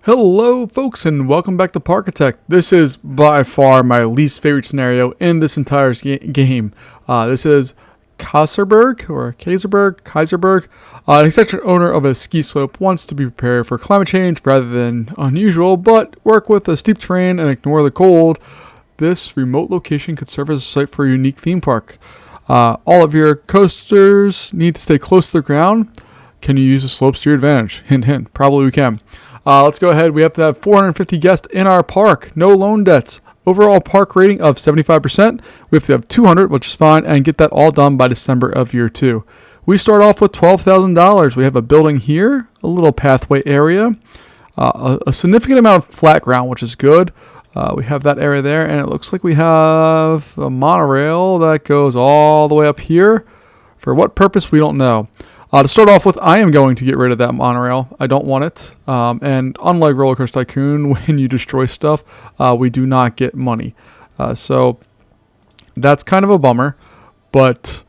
Hello folks and welcome back to Parkitect. This is by far my least favorite scenario in this entire game. This is Kaiserberg. An eccentric owner of a ski slope wants to be prepared for climate change rather than unusual, but work with a steep terrain and ignore the cold. This remote location could serve as a site for a unique theme park. All of your coasters need to stay close to the ground. Can you use the slopes to your advantage? Hint, hint. Probably we can. Let's go ahead. We have to have 450 guests in our park. No loan debts. Overall park rating of 75%. We have to have 200, which is fine, and get that all done by December of year 2. We start off with $12,000. We have a building here, a little pathway area, a significant amount of flat ground, which is good. We have that area there, and it looks like we have a monorail that goes all the way up here. For what purpose, we don't know. To start off with, I am going to get rid of that monorail. I don't want it. And unlike Roller Coaster Tycoon, when you destroy stuff, we do not get money. So that's kind of a bummer. But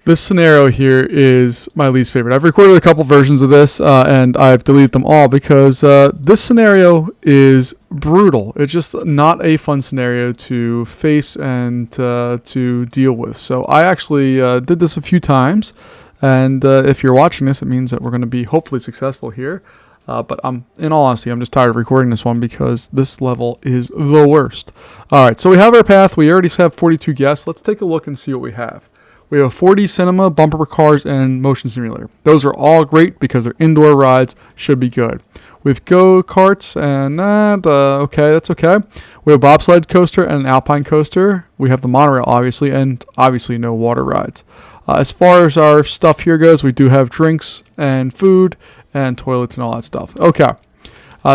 this scenario here is my least favorite. I've recorded a couple versions of this, and I've deleted them all because this scenario is brutal. It's just not a fun scenario to face and to deal with. So I actually did this a few times, and if you're watching this, it means that we're going to be hopefully successful here. But in all honesty, I'm just tired of recording this one because this level is the worst. All right, so we have our path. We already have 42 guests. Let's take a look and see what we have. We have 4D cinema, bumper cars, and motion simulator. Those are all great because they're indoor rides, should be good. We have go-karts, and okay, that's okay. We have a bobsled coaster and an alpine coaster. We have the monorail, obviously, and obviously no water rides. As far as our stuff here goes, we do have drinks and food and toilets and all that stuff. Okay,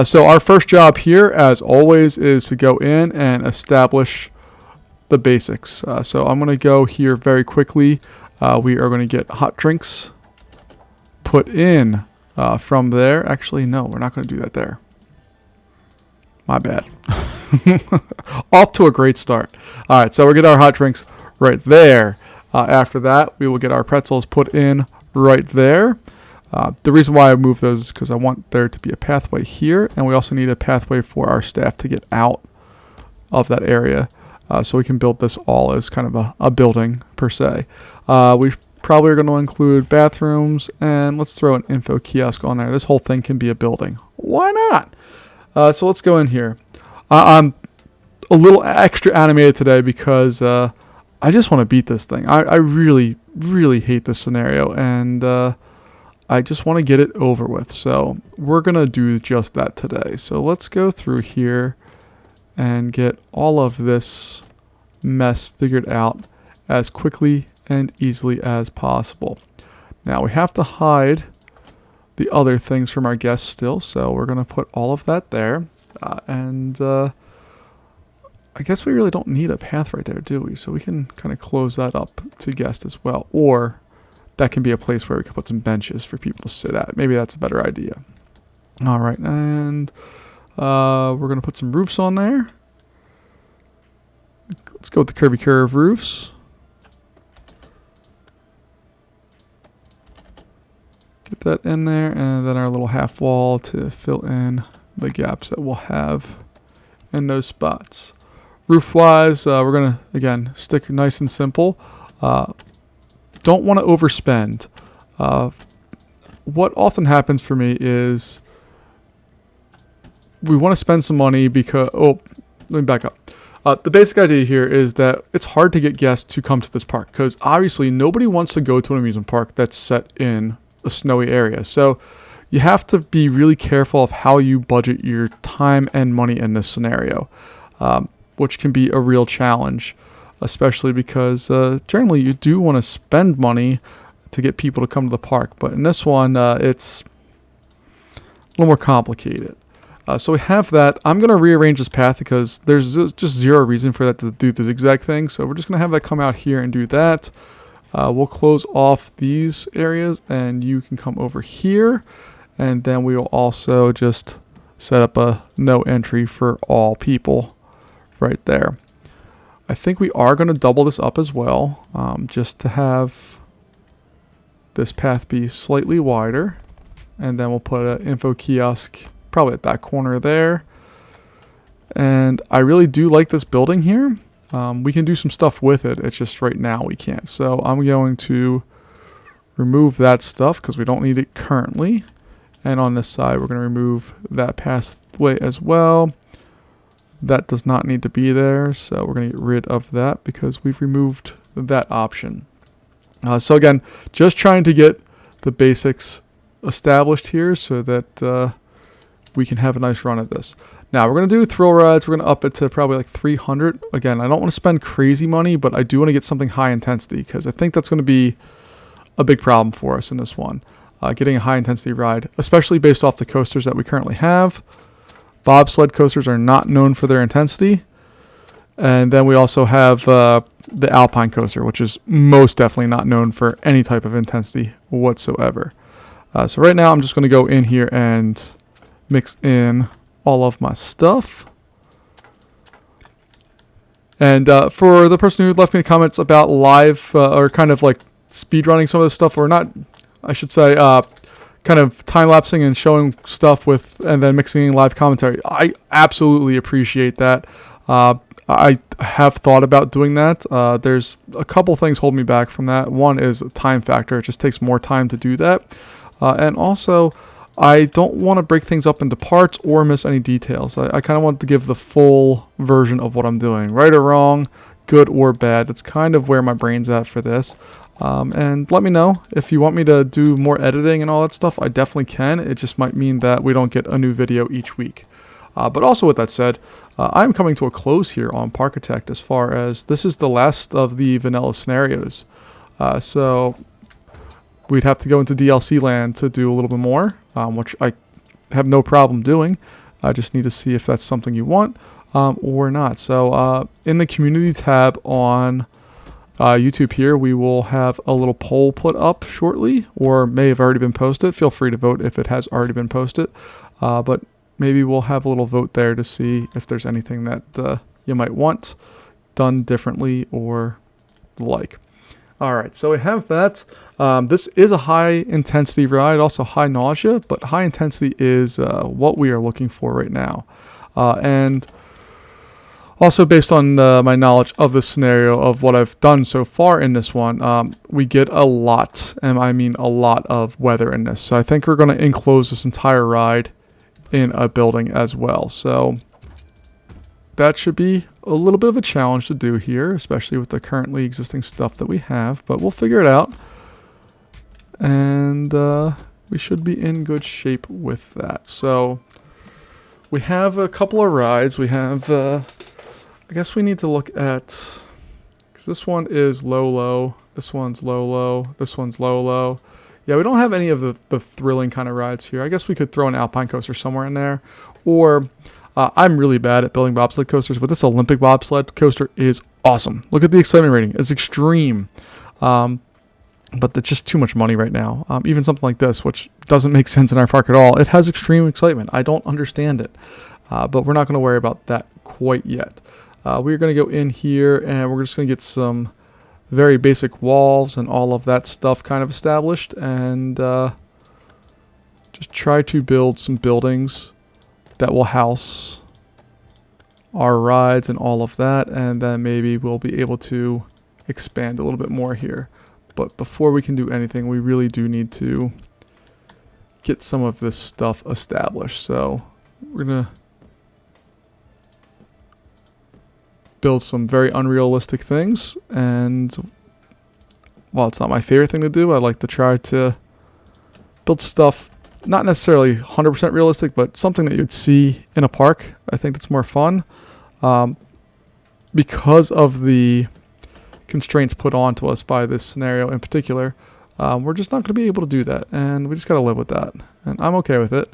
so our first job here, as always, is to go in and establish the basics. So I'm going to go here very quickly. We are going to get hot drinks put in from there. Actually, no, we're not going to do that there. My bad. Off to a great start. All right, so we'll get our hot drinks right there. After that, we will get our pretzels put in right there. The reason why I moved those is because I want there to be a pathway here, and we also need a pathway for our staff to get out of that area. So we can build this all as kind of a building per se. We probably are going to include bathrooms, and let's throw an info kiosk on there. This whole thing can be a building. Why not? So let's go in here. I'm a little extra animated today because I just want to beat this thing. I really, really hate this scenario, and I just want to get it over with. So we're going to do just that today. So let's go through here and get all of this mess figured out as quickly and easily as possible. Now we have to hide the other things from our guests still, so we're going to put all of that there. And I guess we really don't need a path right there, do we? So we can kind of close that up to guests as well. Or that can be a place where we can put some benches for people to sit at. Maybe that's a better idea. All right, and we're going to put some roofs on there. Let's go with the curvy curve roofs. Get that in there, and then our little half wall to fill in the gaps that we'll have in those spots. Roof-wise, we're going to, again, stick nice and simple. Don't want to overspend. What often happens for me is we want to spend some money because... Oh, let me back up. The basic idea here is that it's hard to get guests to come to this park because obviously nobody wants to go to an amusement park that's set in a snowy area. So you have to be really careful of how you budget your time and money in this scenario, which can be a real challenge, especially because generally you do want to spend money to get people to come to the park. But in this one, it's a little more complicated. So we have that. I'm going to rearrange this path because there's just zero reason for that to do this exact thing. So we're just going to have that come out here and do that. We'll close off these areas and you can come over here. And then we will also just set up a no entry for all people right there. I think we are going to double this up as well, just to have this path be slightly wider. and then we'll put an info kiosk probably at that corner there. And I really do like this building here. We can do some stuff with it. It's just right now we can't. So I'm going to remove that stuff because we don't need it currently. And on this side, we're going to remove that pathway as well. That does not need to be there. So we're going to get rid of that because we've removed that option. So again, just trying to get the basics established here so that we can have a nice run at this. Now we're going to do thrill rides. We're going to up it to probably like 300. Again, I don't want to spend crazy money, but I do want to get something high intensity because I think that's going to be a big problem for us in this one. Getting a high intensity ride, especially based off the coasters that we currently have. Bobsled coasters are not known for their intensity. And then we also have the Alpine coaster, which is most definitely not known for any type of intensity whatsoever. So right now I'm just going to go in here and mix in all of my stuff. And for the person who left me the comments about live or kind of like speed running some of this stuff, or not, I should say, kind of time lapsing and showing stuff with and then mixing in live commentary, I absolutely appreciate that. I have thought about doing that. There's a couple things holding me back from that. One is a time factor. It just takes more time to do that. And also, I don't want to break things up into parts or miss any details. I kind of want to give the full version of what I'm doing. Right or wrong, good or bad. That's kind of where my brain's at for this. And let me know if you want me to do more editing and all that stuff. I definitely can. It just might mean that we don't get a new video each week. But also with that said, I'm coming to a close here on Parkitect as far as this is the last of the vanilla scenarios. So we'd have to go into DLC land to do a little bit more, which I have no problem doing. I just need to see if that's something you want or not. So in the community tab on YouTube here, we will have a little poll put up shortly, or may have already been posted. Feel free to vote if it has already been posted. But maybe we'll have a little vote there to see if there's anything that you might want done differently or the like. All right, so we have that. This is a high intensity ride, also high nausea, but high intensity is what we are looking for right now. And also based on my knowledge of the scenario of what I've done so far in this one, we get a lot, and I mean a lot of weather in this. So I think we're going to enclose this entire ride in a building as well. So that should be a little bit of a challenge to do here, especially with the currently existing stuff that we have, but we'll figure it out. And we should be in good shape with that. So we have a couple of rides. We have, I guess we need to look at, because this one is low, this one's low, this one's low. Yeah, we don't have any of the thrilling kind of rides here. I guess we could throw an Alpine coaster somewhere in there. Or I'm really bad at building bobsled coasters, but this Olympic bobsled coaster is awesome. Look at the excitement rating. It's extreme. But it's just too much money right now. Even something like this, which doesn't make sense in our park at all, it has extreme excitement. I don't understand it. But we're not going to worry about that quite yet. We're going to go in here, and we're just going to get some very basic walls and all of that stuff kind of established, and just try to build some buildings that will house our rides and all of that, and then maybe we'll be able to expand a little bit more here. But before we can do anything, we really do need to get some of this stuff established. So we're gonna build some very unrealistic things, and while it's not my favorite thing to do, I like to try to build stuff not necessarily 100% realistic, but something that you'd see in a park. I think that's more fun because of the constraints put onto us by this scenario in particular. We're just not going to be able to do that, and we just got to live with that, and I'm okay with it.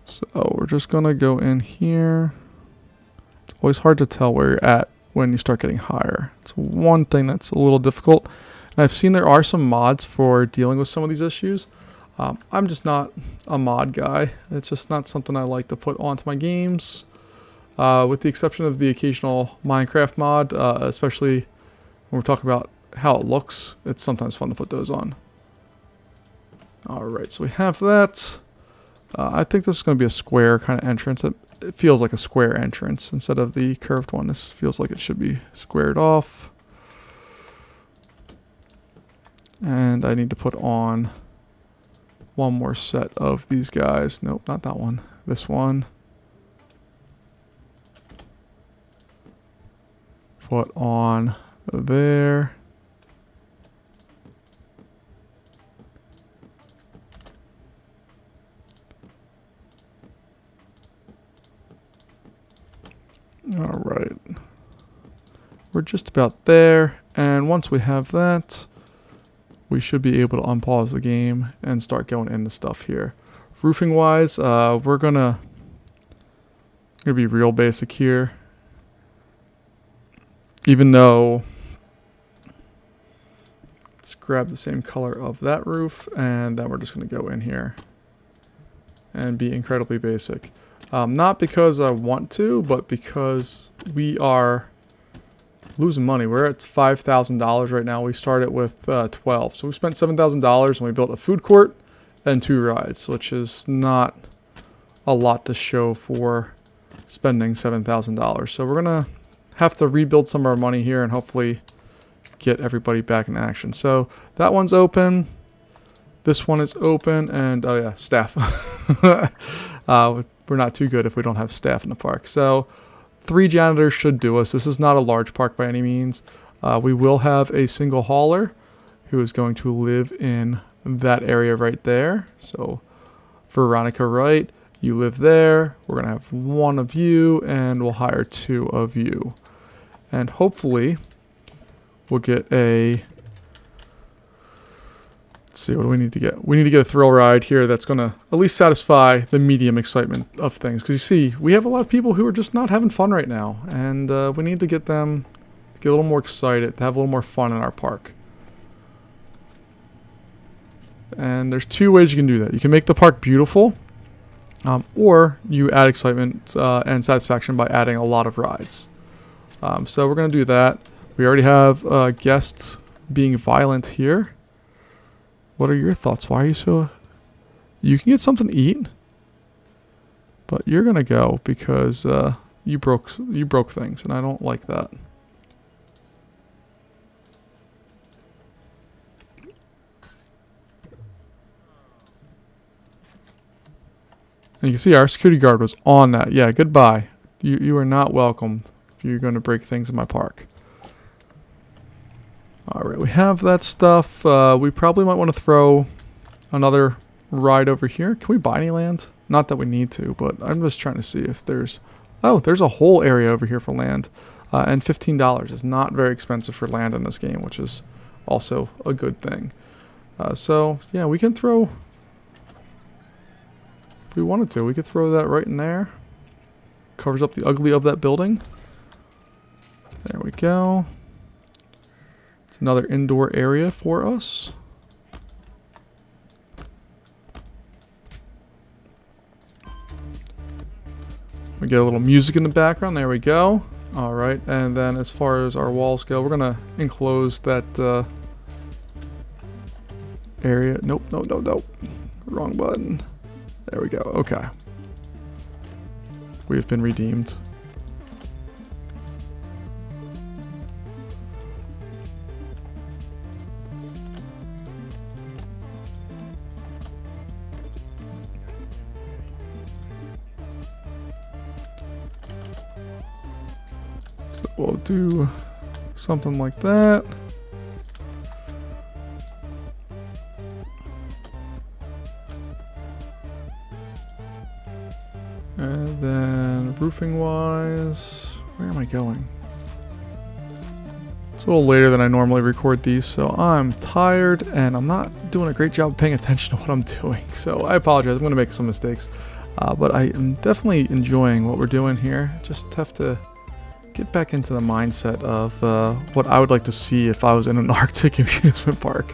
So we're just going to go in here. It's always hard to tell where you're at when you start getting higher. It's one thing that's a little difficult. And I've seen there are some mods for dealing with some of these issues. I'm just not a mod guy. It's just not something I like to put onto my games. with the exception of the occasional Minecraft mod, especially when we're talking about how it looks. It's sometimes fun to put those on. Alright, so we have that. I think this is going to be a square kind of entrance. It feels like a square entrance instead of the curved one. This feels like it should be squared off. And I need to put on one more set of these guys. Nope, not that one. This one. Put on there. All right. We're just about there. And once we have that, we should be able to unpause the game and start going into stuff here. Roofing wise, we're gonna be real basic here. Even though, let's grab the same color of that roof, and then we're just gonna go in here and be incredibly basic. Not because I want to, but because we are losing money. We're at $5,000 right now. We started with 12. So we spent $7,000 and we built a food court and 2 rides, which is not a lot to show for spending $7,000. So we're going to have to rebuild some of our money here and hopefully get everybody back in action. So that one's open. This one is open. And oh yeah, staff. We're not too good if we don't have staff in the park. So 3 janitors should do us. This is not a large park by any means. We will have a single hauler who is going to live in that area right there. So Veronica Wright, you live there. We're going to have 1 of you and we'll hire 2 of you. And hopefully we'll get a... Let's see, what do we need to get? We need to get a thrill ride here that's going to at least satisfy the medium excitement of things. Because you see, we have a lot of people who are just not having fun right now. And we need to get them to get a little more excited, to have a little more fun in our park. And there's 2 ways you can do that. You can make the park beautiful, or you add excitement and satisfaction by adding a lot of rides. So we're going to do that. We already have guests being violent here. What are your thoughts? Why are you so... You can get something to eat, but you're going to go because you broke things, and I don't like that. And you can see our security guard was on that. Yeah, goodbye. You are not welcome if you're going to break things in my park. Alright, we have that stuff. We probably might want to throw another ride over here. Can we buy any land? Not that we need to, but I'm just trying to see if there's... Oh, there's a whole area over here for land. And $15 is not very expensive for land in this game, which is also a good thing. So, yeah, we can throw... If we wanted to, we could throw that right in there. Covers up the ugly of that building. There we go. Another indoor area for us. We get a little music in the background. There we go. All right, and then as far as our walls go, we're gonna enclose that area. Nope, nope. Wrong button. There we go. Okay. We have been redeemed. We'll do something like that. And then roofing wise, where am I going? It's a little later than I normally record these, so I'm tired and I'm not doing a great job of paying attention to what I'm doing. So I apologize, I'm going to make some mistakes. But I am definitely enjoying what we're doing here. Just have to get back into the mindset of what I would like to see if I was in an Arctic amusement park.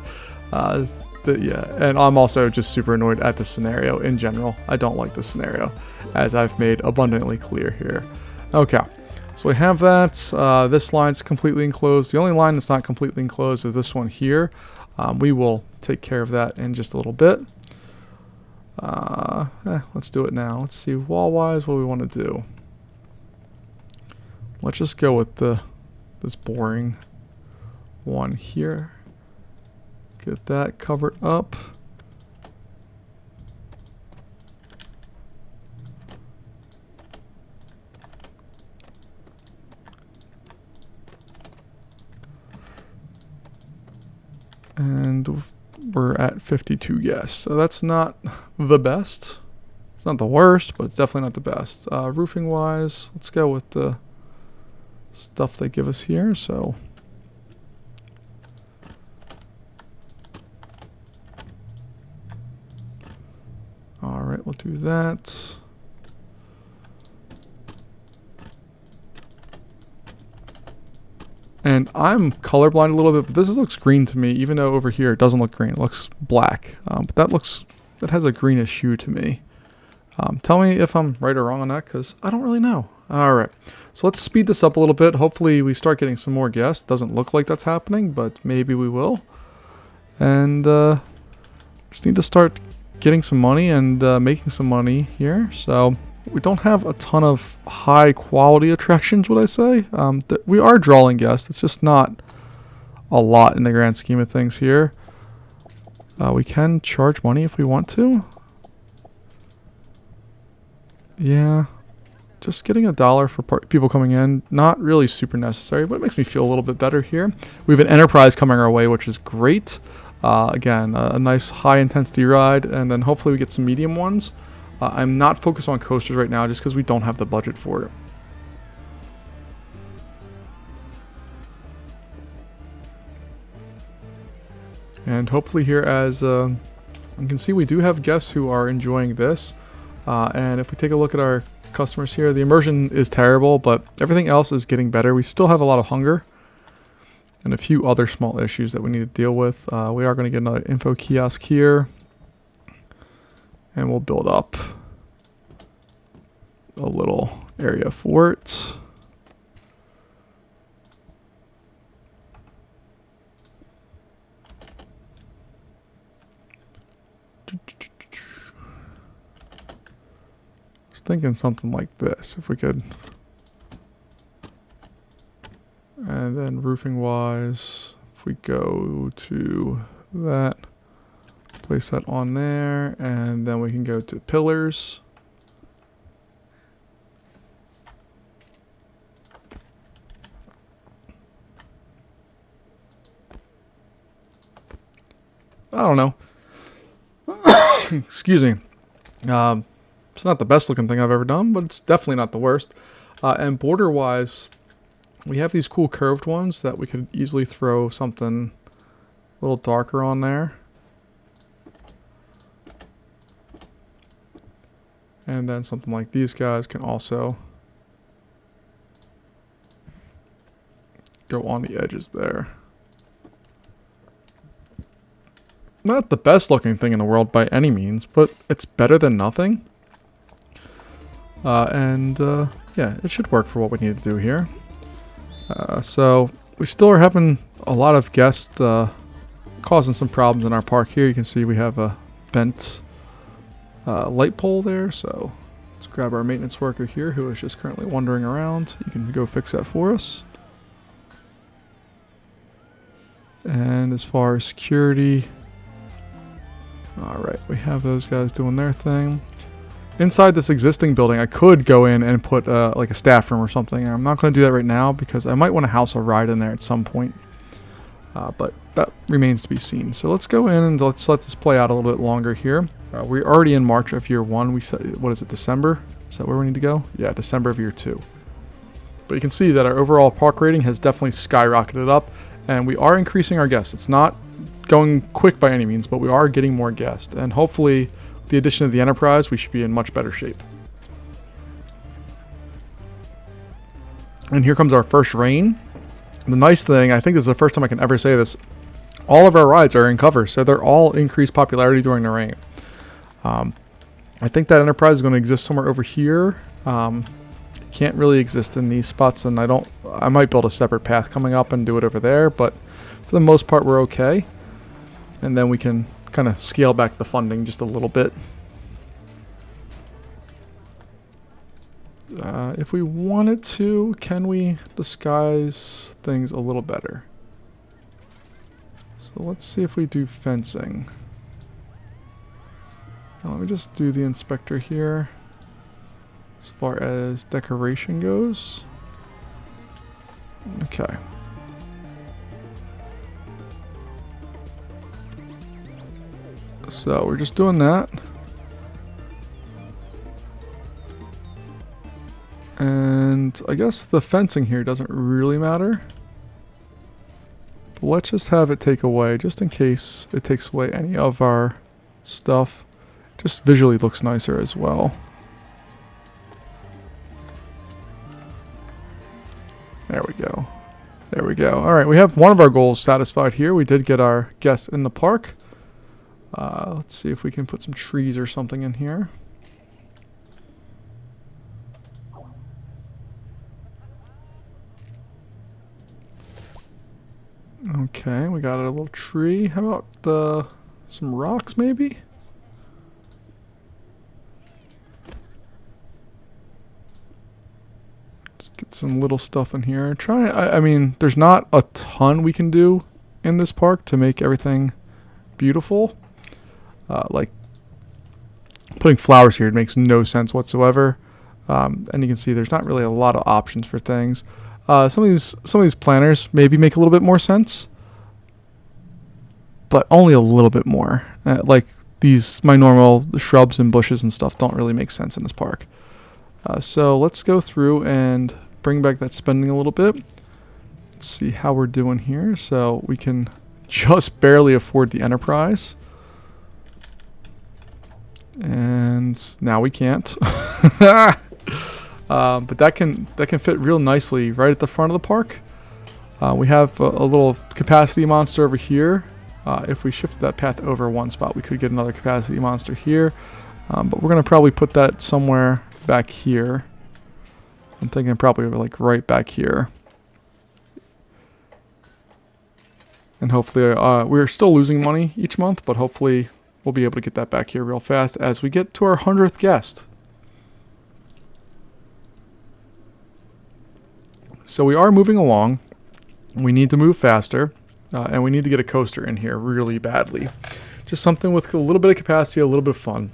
Yeah, and I'm also just super annoyed at the scenario in general. I don't like the scenario, as I've made abundantly clear here. Okay, so we have that. This line's completely enclosed. The only line that's not completely enclosed is this one here. We will take care of that in just a little bit. Let's do it now. Let's see, wall-wise, what do we want to do? Let's just go with this boring one here. Get that covered up. And we're at 52 guests, so that's not the best. It's not the worst, but it's definitely not the best. Roofing wise, let's go with the stuff they give us here. So all right, we'll do that. And I'm colorblind a little bit, but this looks green to me, even though over here it doesn't look green. It looks black. But that has a greenish hue to me. Tell me if I'm right or wrong on that, because I don't really know. All right, so let's speed this up a little bit. Hopefully we start getting some more guests. Doesn't look like that's happening, but maybe we will. And just need to start getting some money and making some money here. So we don't have a ton of high quality attractions, would I say. We are drawing guests. It's just not a lot in the grand scheme of things here. We can charge money if we want to. Yeah, just getting $1 for people coming in, not really super necessary, but it makes me feel a little bit better here. We have an enterprise coming our way, which is great. Again, a nice high intensity ride, and then hopefully we get some medium ones. I'm not focused on coasters right now just because we don't have the budget for it. And hopefully here, as you can see, we do have guests who are enjoying this. And if we take a look at our customers here, the immersion is terrible, but everything else is getting better. We still have a lot of hunger and a few other small issues that we need to deal with. We are going to get another info kiosk here. And we'll build up a little area for it. I was thinking something like this, if we could. And then roofing wise, if we go to that. Place that on there, and then we can go to pillars. I don't know. Excuse me. It's not the best looking thing I've ever done, but it's definitely not the worst. And border wise, we have these cool curved ones that we could easily throw something a little darker on there. And then something like these guys can also go on the edges there. Not the best looking thing in the world by any means, but it's better than nothing. Yeah, it should work for what we need to do here. So we still are having a lot of guests causing some problems in our park here. You can see we have a bent light pole there, so let's grab our maintenance worker here who is just currently wandering around. You can go fix that for us. And as far as security, alright, we have those guys doing their thing. Inside this existing building, I could go in and put like a staff room or something. I'm not going to do that right now because I might want to house a ride in there at some point. But that remains to be seen. So let's go in and let's let this play out a little bit longer here. We're already in March of year 1. We said, what is it, December? Is that where we need to go? Yeah, December of year 2. But you can see that our overall park rating has definitely skyrocketed up, and we are increasing our guests. It's not going quick by any means, but we are getting more guests. And hopefully, with the addition of the Enterprise, we should be in much better shape. And here comes our first rain. The nice thing, I think this is the first time I can ever say this, all of our rides are in cover, so they're all increased popularity during the rain. I think that Enterprise is going to exist somewhere over here. can't really exist in these spots, and I might build a separate path coming up and do it over there, but for the most part we're okay. And then we can kind of scale back the funding just a little bit. If we wanted to, can we disguise things a little better? So let's see if we do fencing. Now let me just do the inspector here. As far as decoration goes. Okay. So we're just doing that. And I guess the fencing here doesn't really matter. But let's just have it take away, just in case it takes away any of our stuff. Just visually looks nicer as well. There we go. There we go. Alright, we have one of our goals satisfied here. We did get our guests in the park. Let's see if we can put some trees or something in here. Okay, we got a little tree. How about some rocks maybe? Just get some little stuff in here. I mean, there's not a ton we can do in this park to make everything beautiful. Like putting flowers here makes no sense whatsoever. And you can see there's not really a lot of options for things. Some of these planters maybe make a little bit more sense, but only a little bit more. Like my normal shrubs and bushes and stuff don't really make sense in this park. So let's go through and bring back that spending a little bit. Let's see how we're doing here. So we can just barely afford the enterprise. And now we can't. But that can fit real nicely right at the front of the park. We have a little capacity monster over here. If we shifted that path over one spot, we could get another capacity monster here. But we're going to probably put that somewhere back here. I'm thinking probably like right back here. And hopefully, we're still losing money each month, but hopefully we'll be able to get that back here real fast as we get to our 100th guest. So we are moving along. We need to move faster, and we need to get a coaster in here really badly. Just something with a little bit of capacity, a little bit of fun.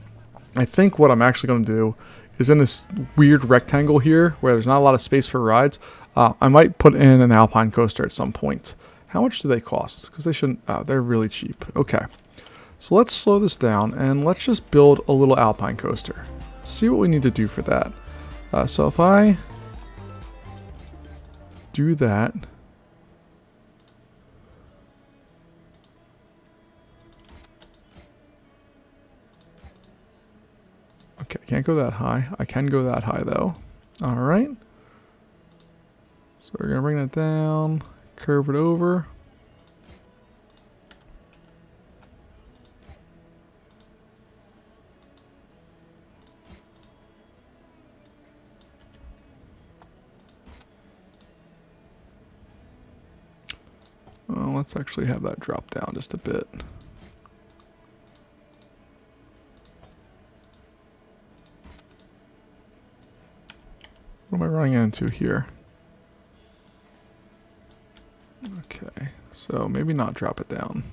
I think what I'm actually going to do is in this weird rectangle here where there's not a lot of space for rides, I might put in an Alpine coaster at some point. How much do they cost? Because they shouldn't, they're really cheap. Okay. So let's slow this down and let's just build a little Alpine coaster. See what we need to do for that. So if I do that. Okay, I can't go that high. I can go that high though. All right. So we're gonna bring that down, curve it over. Well, let's actually have that drop down just a bit. What am I running into here? Okay, so maybe not drop it down.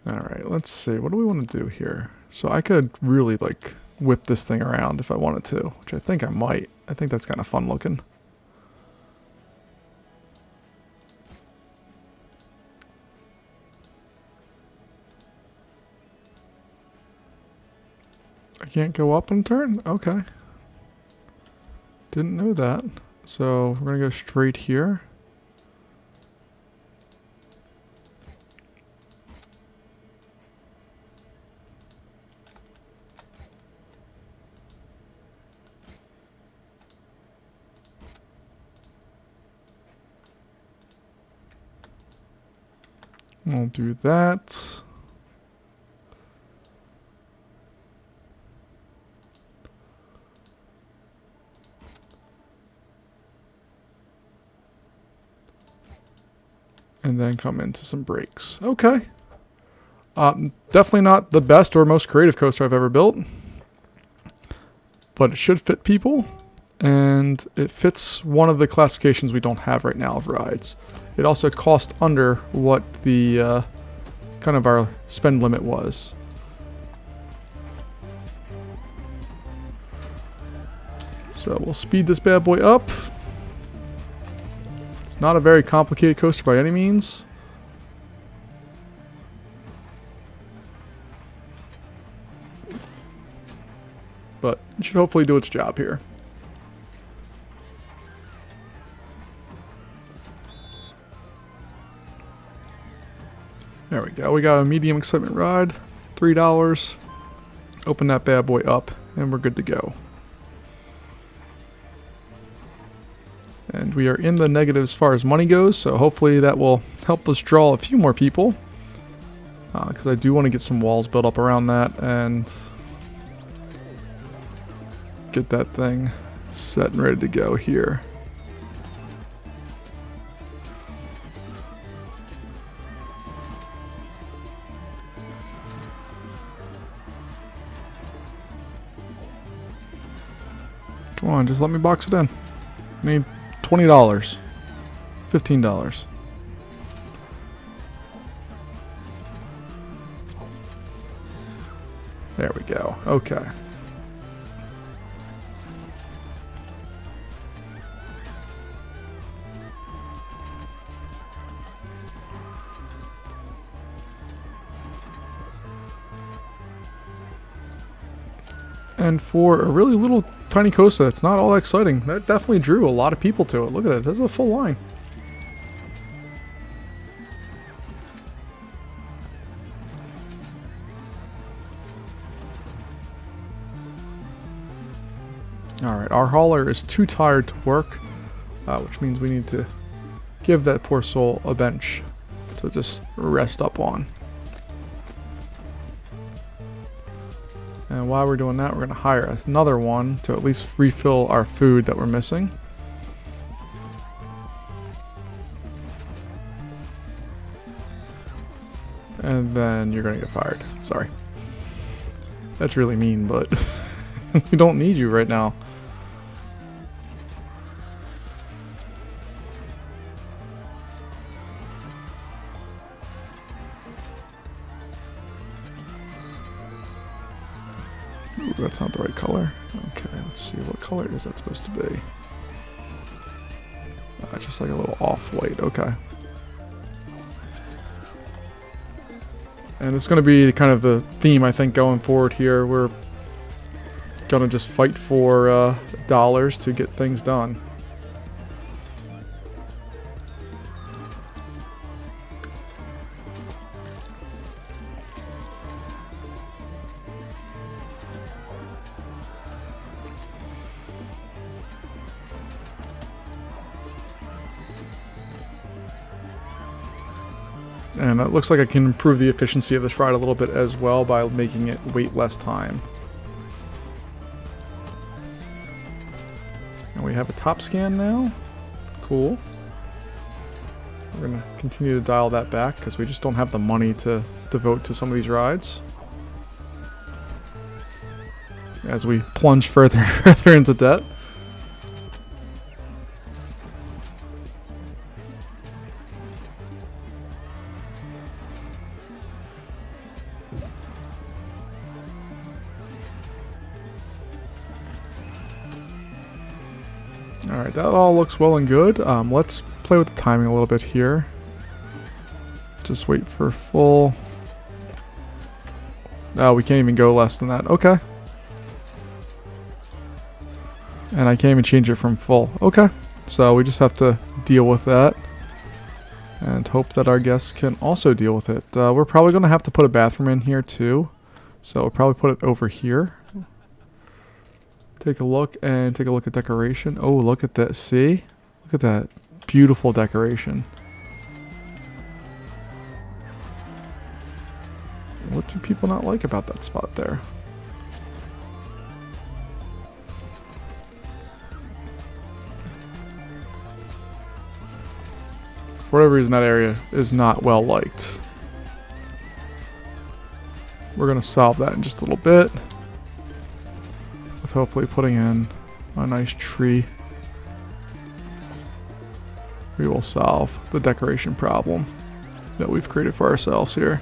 Alright, let's see. What do we want to do here? So I could really, like, whip this thing around if I wanted to, which I think I might. I think that's kind of fun looking. I can't go up and turn? Okay. Didn't know that. So we're going to go straight here. We'll do that. And then come into some brakes. Okay. Definitely not the best or most creative coaster I've ever built. But it should fit people. And it fits one of the classifications we don't have right now of rides. It also cost under what the kind of our spend limit was. So we'll speed this bad boy up. It's not a very complicated coaster by any means. But it should hopefully do its job here. There we go. We got a medium excitement ride. $3. Open that bad boy up and we're good to go. And we are in the negative as far as money goes, so hopefully that will help us draw a few more people. Because I do want to get some walls built up around that and get that thing set and ready to go here. Come on, just let me box it in. I need $20. $15. There we go. Okay. And for a really little tiny coaster that's not all that exciting, that definitely drew a lot of people to it. Look at it, there's a full line. Alright, our hauler is too tired to work, which means we need to give that poor soul a bench to just rest up on. And while we're doing that, we're going to hire another one to at least refill our food that we're missing. And then you're going to get fired. Sorry. That's really mean, but we don't need you right now. Ooh, that's not the right color. Okay, let's see. What color is that supposed to be? Just like a little off-white. Okay. And it's going to be kind of the theme, I think, going forward here. We're going to just fight for dollars to get things done. And it looks like I can improve the efficiency of this ride a little bit as well by making it wait less time. And we have a top scan now. Cool. We're going to continue to dial that back because we just don't have the money to devote to some of these rides. As we plunge further and further into debt. Alright, that all looks well and good. Let's play with the timing a little bit here. Just wait for full. Oh, we can't even go less than that. Okay. And I can't even change it from full. Okay. So we just have to deal with that and hope that our guests can also deal with it. We're probably going to have to put a bathroom in here too. So we'll probably put it over here. Take a look at decoration. Oh, look at that. See? Look at that beautiful decoration. What do people not like about that spot there? For whatever reason, that area is not well liked. We're going to solve that in just a little bit. With hopefully putting in a nice tree. We will solve the decoration problem that we've created for ourselves here.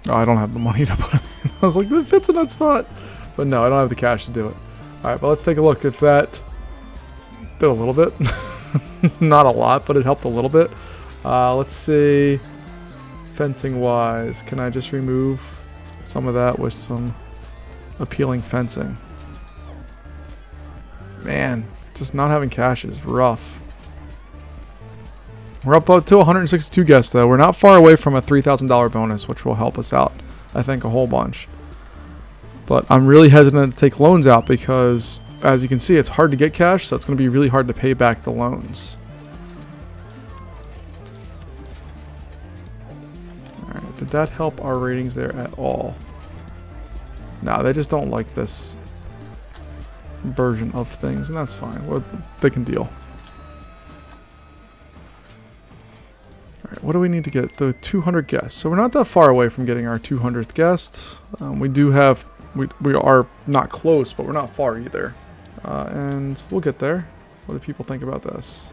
Oh, I don't have the money to put it in. I was like, this fits in that spot. But no, I don't have the cash to do it. Alright, but let's take a look if that did a little bit. Not a lot, but it helped a little bit. Let's see. Fencing wise, can I just remove some of that with some appealing fencing? Man, just not having cash is rough. We're up to 162 guests though. We're not far away from a $3,000 bonus, which will help us out, I think, a whole bunch. But I'm really hesitant to take loans out because, as you can see, it's hard to get cash, so it's going to be really hard to pay back the loans. Alright, did that help our ratings there at all? No, they just don't like this version of things, and that's fine. Well, they can deal. Alright, what do we need to get? The 200 guests. So we're not that far away from getting our 200th guest. We are not close, but we're not far either. And we'll get there. What do people think about this?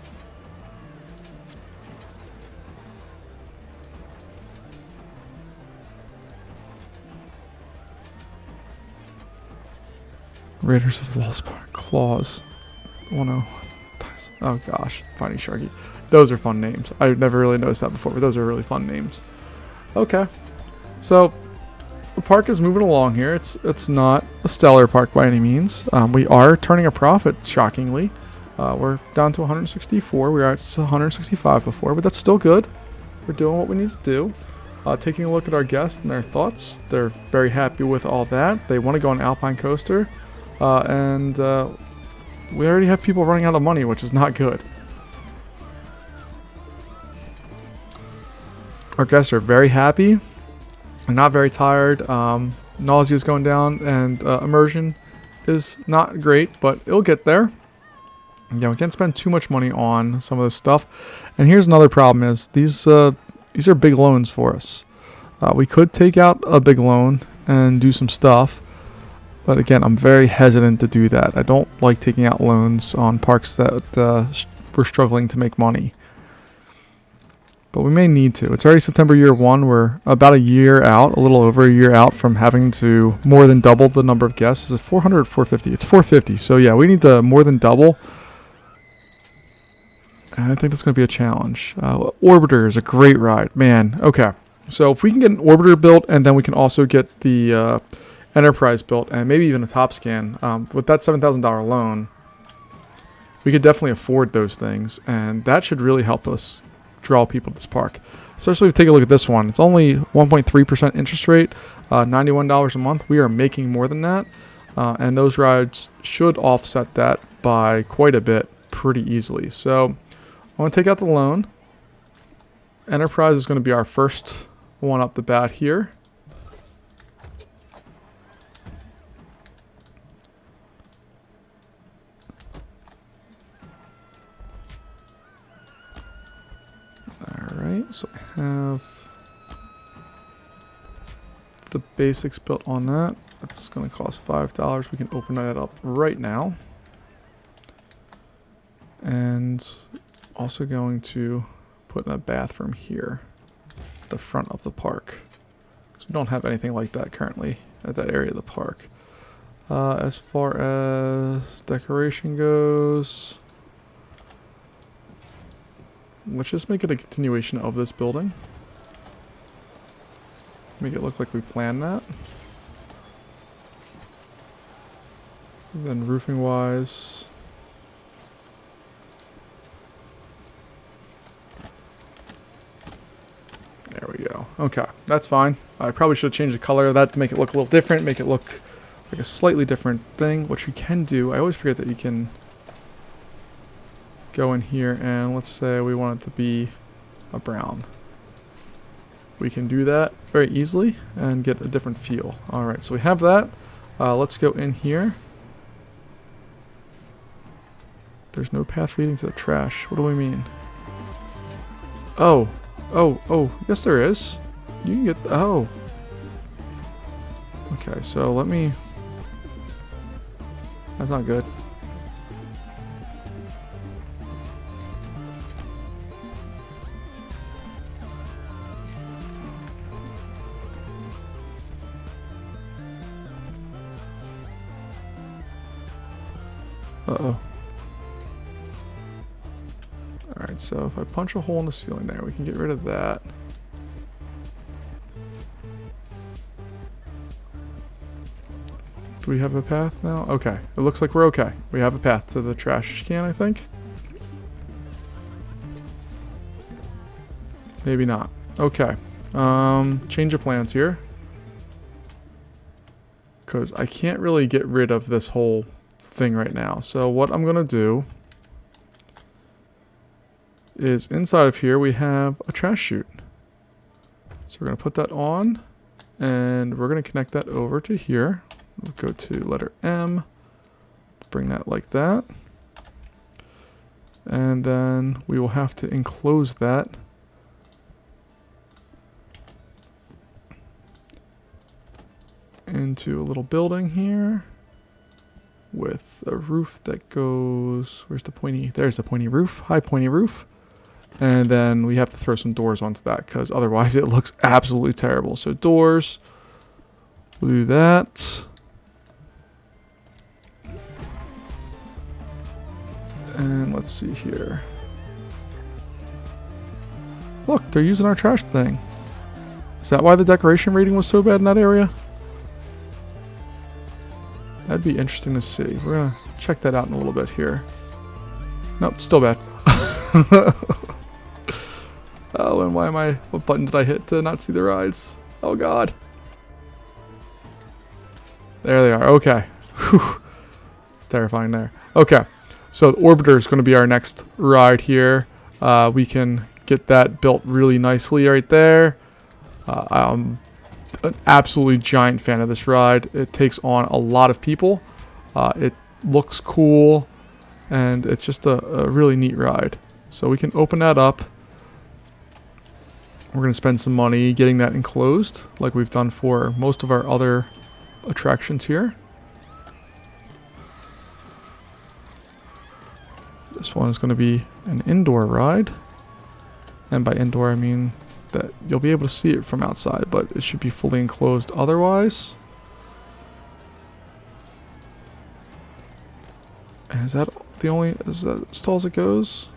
Raiders of the Lost Claws. Oh no. Oh gosh. Finding Sharky. Those are fun names. I've never really noticed that before, but those are really fun names. Okay. So the park is moving along here. It's not a stellar park by any means. We are turning a profit, shockingly. We're down to 164. We were at 165 before, but that's still good. We're doing what we need to do. Taking a look at our guests and their thoughts. They're very happy with all that. They want to go on Alpine Coaster. And we already have people running out of money, which is not good. Our guests are very happy. They're not very tired. Nausea is going down, and immersion is not great, but it'll get there. Yeah, we can't spend too much money on some of this stuff. And here's another problem: is these are big loans for us. We could take out a big loan and do some stuff, but again, I'm very hesitant to do that. I don't like taking out loans on parks that we're struggling to make money. But we may need to. It's already September year 1. We're about a year out, a little over a year out from having to more than double the number of guests. Is it 400 or 450? It's 450. So yeah, we need to more than double. And I think that's going to be a challenge. Orbiter is a great ride. Man, okay. So if we can get an Orbiter built, and then we can also get the Enterprise built, and maybe even a top scan, with that $7,000 loan, we could definitely afford those things. And that should really help us draw people to this park. Especially if we take a look at this one. It's only 1.3% interest rate, $91 a month. We are making more than that. And those rides should offset that by quite a bit pretty easily. So I want to take out the loan. Enterprise is going to be our first one up the bat here. Alright, so I have the basics built on that. That's going to cost $5. We can open that up right now. And also going to put in a bathroom here at the front of the park. So we don't have anything like that currently at that area of the park. As far as decoration goes, let's just make it a continuation of this building. Make it look like we planned that. And then roofing wise, there we go. Okay, that's fine. I probably should have changed the color of that to make it look a little different, make it look like a slightly different thing, which you can do. I always forget that you can go in here and let's say we want it to be a brown. We can do that very easily and get a different feel. Alright, so we have that. Let's go in here. There's no path leading to the trash. What do we mean? Oh. Oh. Yes, there is. You can get... Oh. Okay, so let me... That's not good. Uh-oh. Alright, so if I punch a hole in the ceiling there, we can get rid of that. Do we have a path now? Okay, it looks like we're okay. We have a path to the trash can, I think. Maybe not. Okay. Change of plans here. Because I can't really get rid of this whole thing right now. So what I'm going to do is inside of here we have a trash chute. So we're going to put that on and we're going to connect that over to here. We'll go to letter M, bring that like that. And then we will have to enclose that into a little building here with a roof that goes, where's the pointy, there's the pointy roof, high pointy roof. And then we have to throw some doors onto that because otherwise it looks absolutely terrible. So doors, we'll do that. And let's see here. Look, they're using our trash thing. Is that why the decoration rating was so bad in that area? That'd be interesting to see. We're gonna check that out in a little bit here. Nope, still bad. Oh, and why am I... What button did I hit to not see the rides? Oh, God. There they are. Okay. Whew. It's terrifying there. Okay. So the Orbiter is going to be our next ride here. We can get that built really nicely right there. I'm an absolutely giant fan of this ride. It takes on a lot of people. It looks cool. And it's just a really neat ride. So we can open that up. We're going to spend some money getting that enclosed like we've done for most of our other attractions here. This one is going to be an indoor ride. And by indoor, I mean that you'll be able to see it from outside, but it should be fully enclosed otherwise. And is that the only, is that as tall as it goes?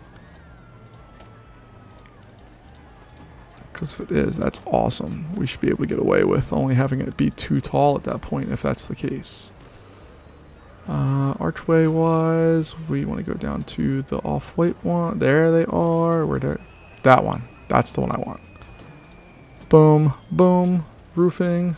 Because if it is, that's awesome. We should be able to get away with only having it be too tall at that point if that's the case. Archway wise, we want to go down to the off-white one. There they are. Where they? That one. That's the one I want. Boom, boom, roofing.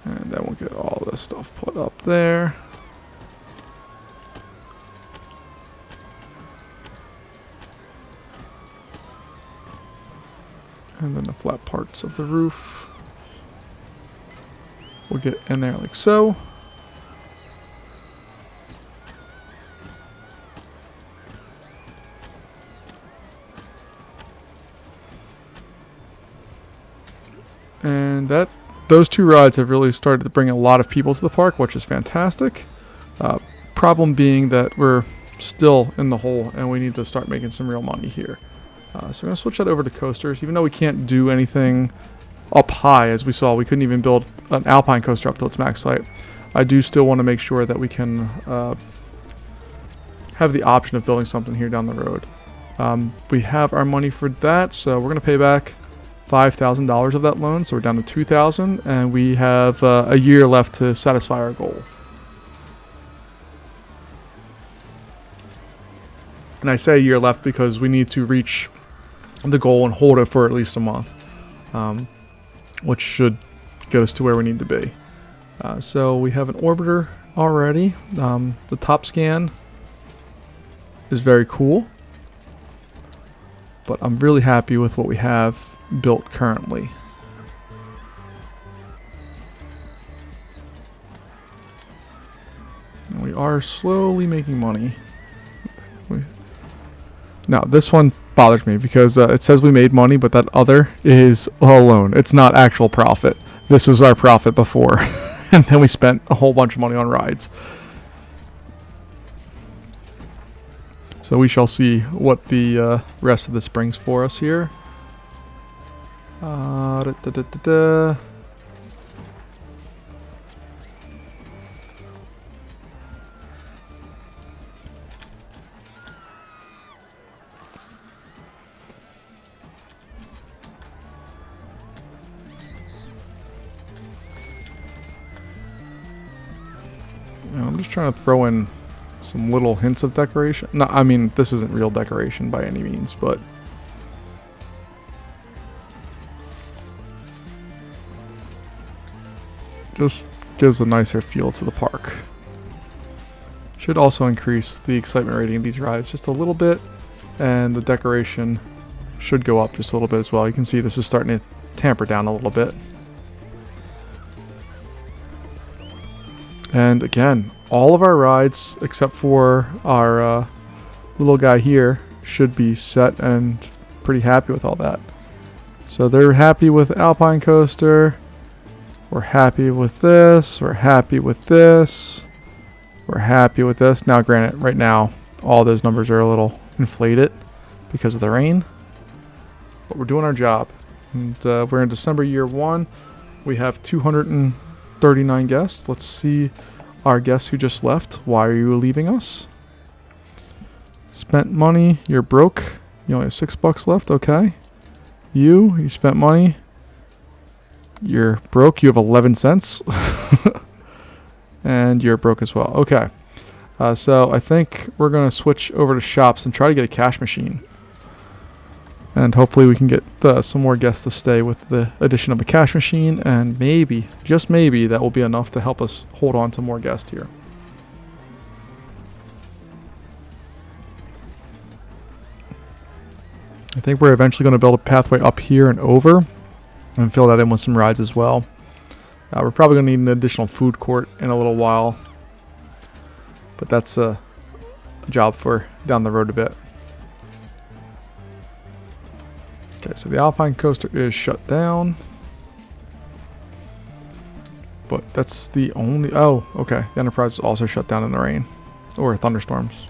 And then we'll get all this stuff put up there. And then the flat parts of the roof will get in there like so. And those two rides have really started to bring a lot of people to the park, which is fantastic. Problem being that we're still in the hole and we need to start making some real money here. So we're going to switch that over to coasters, even though we can't do anything up high. As we saw, we couldn't even build an alpine coaster up to its max height. I do still want to make sure that we can have the option of building something here down the road. We have our money for that, so we're going to pay back $5,000 of that loan, so we're down to $2,000, and we have a year left to satisfy our goal. And I say a year left because we need to reach the goal and hold it for at least a month, which should get us to where we need to be. So we have an orbiter already. The top scan is very cool, but I'm really happy with what we have built currently. And we are slowly making money. Now, this one bothers me because it says we made money, but that other is a loan. It's not actual profit. This was our profit before, and then we spent a whole bunch of money on rides. So we shall see what the rest of this brings for us here. I'm just trying to throw in some little hints of decoration. No, I mean, this isn't real decoration by any means, but just gives a nicer feel to the park. Should also increase the excitement rating of these rides just a little bit, and the decoration should go up just a little bit as well. You can see this is starting to tamper down a little bit. And again, all of our rides, except for our little guy here, should be set and pretty happy with all that. So they're happy with Alpine Coaster. We're happy with this. We're happy with this. We're happy with this. Now, granted, right now, all those numbers are a little inflated because of the rain. But we're doing our job. And we're in December year 1. We have 239 guests. Let's see our guests who just left. Why are you leaving us? Spent money. You're broke. You only have $6 left. Okay. You spent money. You're broke. You have 11 cents. And you're broke as well. Okay. So I think we're going to switch over to shops and try to get a cash machine. And hopefully we can get some more guests to stay with the addition of a cash machine. And maybe, just maybe, that will be enough to help us hold on to more guests here. I think we're eventually going to build a pathway up here and over. And fill that in with some rides as well. We're probably going to need an additional food court in a little while. But that's a job for down the road a bit. Okay, so the Alpine Coaster is shut down. But that's the only... Oh, okay. The Enterprise is also shut down in the rain. Or thunderstorms.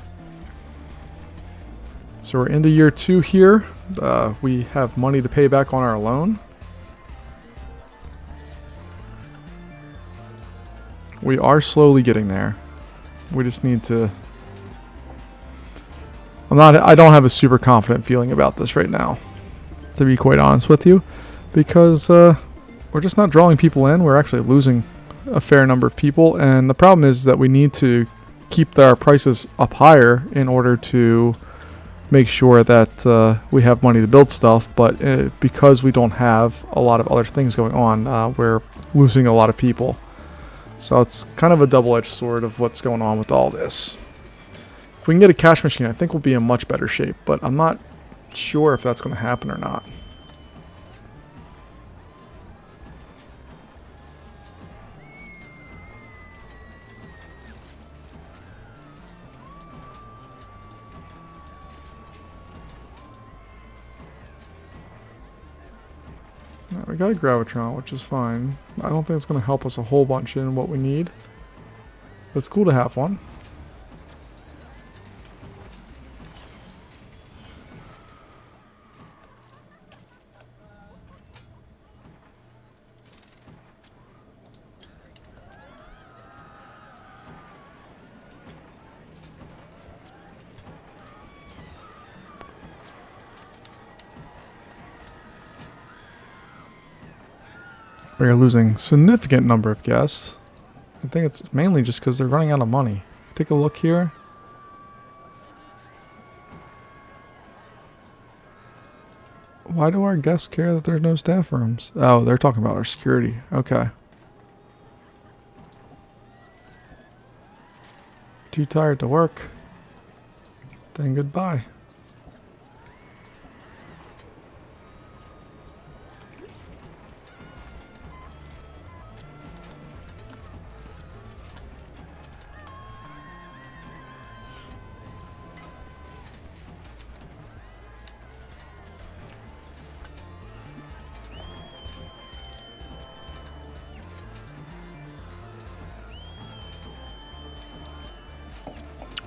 So we're into year 2 here. We have money to pay back on our loan. We are slowly getting there. We just need to... I don't have a super confident feeling about this right now, to be quite honest with you, because we're just not drawing people in. We're actually losing a fair number of people, and the problem is that we need to keep our prices up higher in order to make sure that we have money to build stuff, but because we don't have a lot of other things going on, we're losing a lot of people. So it's kind of a double-edged sword of what's going on with all this. If we can get a cash machine, I think we'll be in much better shape, but I'm not sure if that's going to happen or not. We got a Gravitron, which is fine. I don't think it's going to help us a whole bunch in what we need. But it's cool to have one. We're losing significant number of guests. I think it's mainly just because they're running out of money. Take a look here. Why do our guests care that there's no staff rooms? Oh, they're talking about our security. Okay. Too tired to work? Then goodbye.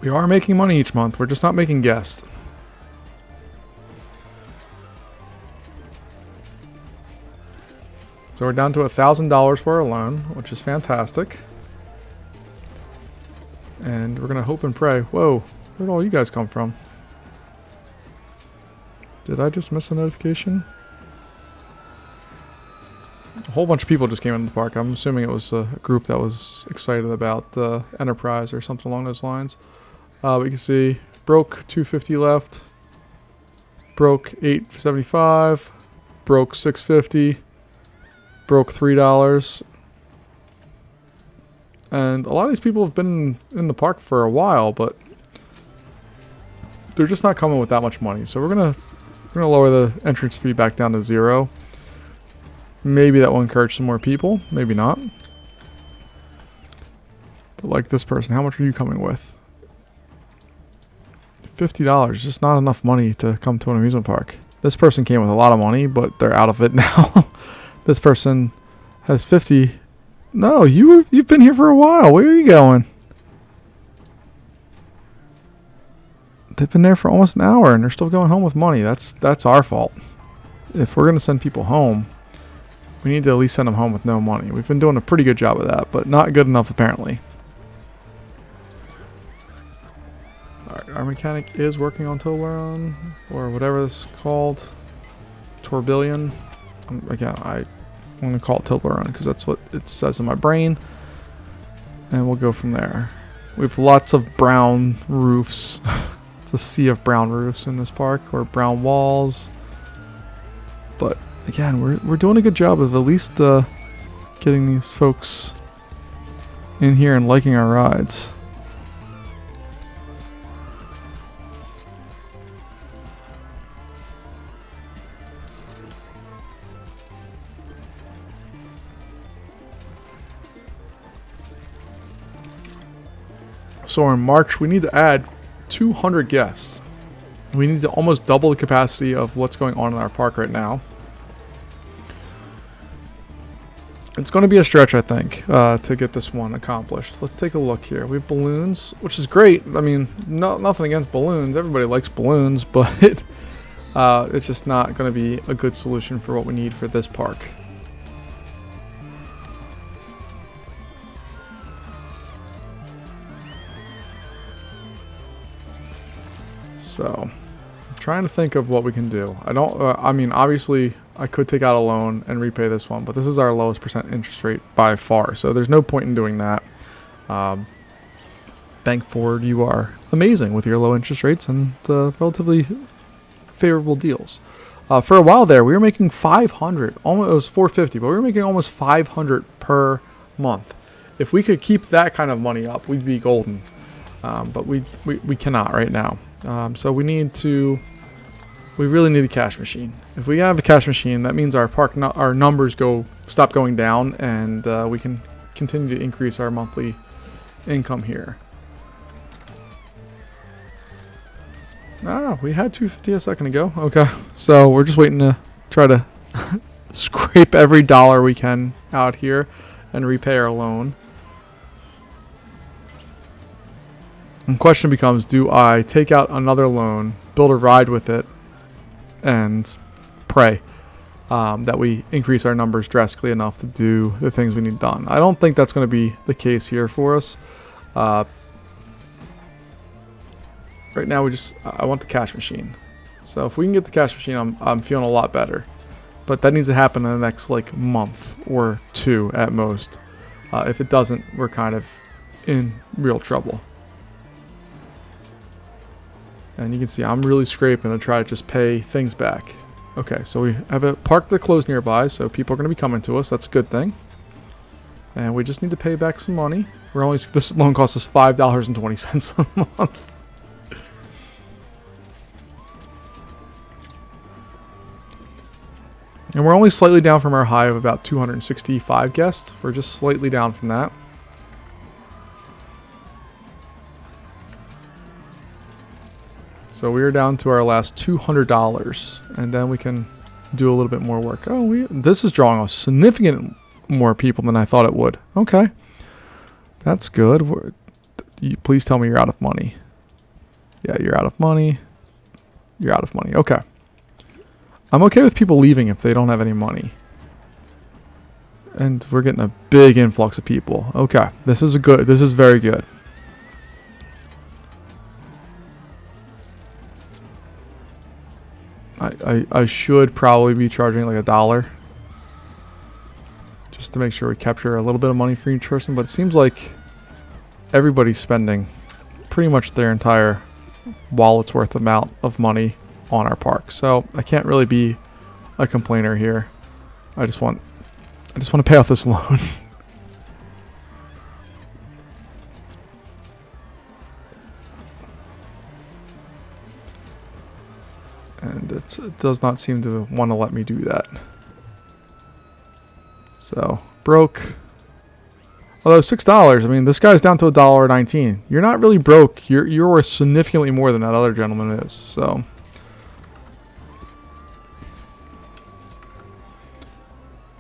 We are making money each month. We're just not making guests. So we're down to $1,000 for our loan, which is fantastic. And we're going to hope and pray. Whoa, where'd all you guys come from? Did I just miss a notification? A whole bunch of people just came into the park. I'm assuming it was a group that was excited about Enterprise or something along those lines. We can see broke 250 left, broke 875, broke 650, broke $3. And a lot of these people have been in the park for a while, but they're just not coming with that much money. So we're gonna lower the entrance fee back down to 0. Maybe that will encourage some more people, maybe not. But like this person, how much are you coming with? $50, just not enough money to come to an amusement park. This person came with a lot of money, but they're out of it now. This person has 50. No, you've been here for a while. Where are you going? They've been there for almost an hour and they're still going home with money. That's our fault. If we're gonna send people home, we need to at least send them home with no money. We've been doing a pretty good job of that, but not good enough apparently. Alright, our mechanic is working on Toblerone, or whatever this is called. Tourbillon. Again, I'm going to call it Toblerone because that's what it says in my brain. And we'll go from there. We have lots of brown roofs. It's a sea of brown roofs in this park, or brown walls. But again, we're doing a good job of at least getting these folks in here and liking our rides. So in March, we need to add 200 guests. We need to almost double the capacity of what's going on in our park right now. It's going to be a stretch, I think, to get this one accomplished. Let's take a look here. We have balloons, which is great. I mean, nothing against balloons. Everybody likes balloons, but it's just not going to be a good solution for what we need for this park. So, I'm trying to think of what we can do. I mean, obviously, I could take out a loan and repay this one, but this is our lowest percent interest rate by far, so there's no point in doing that. Bank Forward, you are amazing with your low interest rates and relatively favorable deals. For a while there, we were making 500, almost it was 450, but we were making almost 500 per month. If we could keep that kind of money up, we'd be golden. But we cannot right now. So we really need a cash machine. If we have a cash machine, that means our our numbers stop going down, and we can continue to increase our monthly income here. Ah, we had 250 a second ago. Okay, so we're just waiting to try to scrape every dollar we can out here and repay our loan. And question becomes, do I take out another loan, build a ride with it, and pray that we increase our numbers drastically enough to do the things we need done? I don't think that's going to be the case here for us. Right now, I want the cash machine. So if we can get the cash machine, I'm feeling a lot better. But that needs to happen in the next like month or two at most. If it doesn't, we're kind of in real trouble. And you can see I'm really scraping to try to just pay things back. Okay, so we have a park that closed nearby, so people are going to be coming to us. That's a good thing. And we just need to pay back some money. This loan costs us $5.20 a month. And we're only slightly down from our high of about 265 guests. We're just slightly down from that. So we are down to our last $200, and then we can do a little bit more work. Oh, this is drawing a significant more people than I thought it would. Okay, that's good. Please tell me you're out of money. Yeah, you're out of money. You're out of money. Okay. I'm okay with people leaving if they don't have any money. And we're getting a big influx of people. Okay, this is very good. I should probably be charging like $1 just to make sure we capture a little bit of money for each person, but it seems like everybody's spending pretty much their entire wallet's worth amount of money on our park. So I can't really be a complainer here. I just want to pay off this loan. And it does not seem to want to let me do that. So, broke. Although $6, I mean, this guy's down to $1.19. You're not really broke. You're worth significantly more than that other gentleman is. So,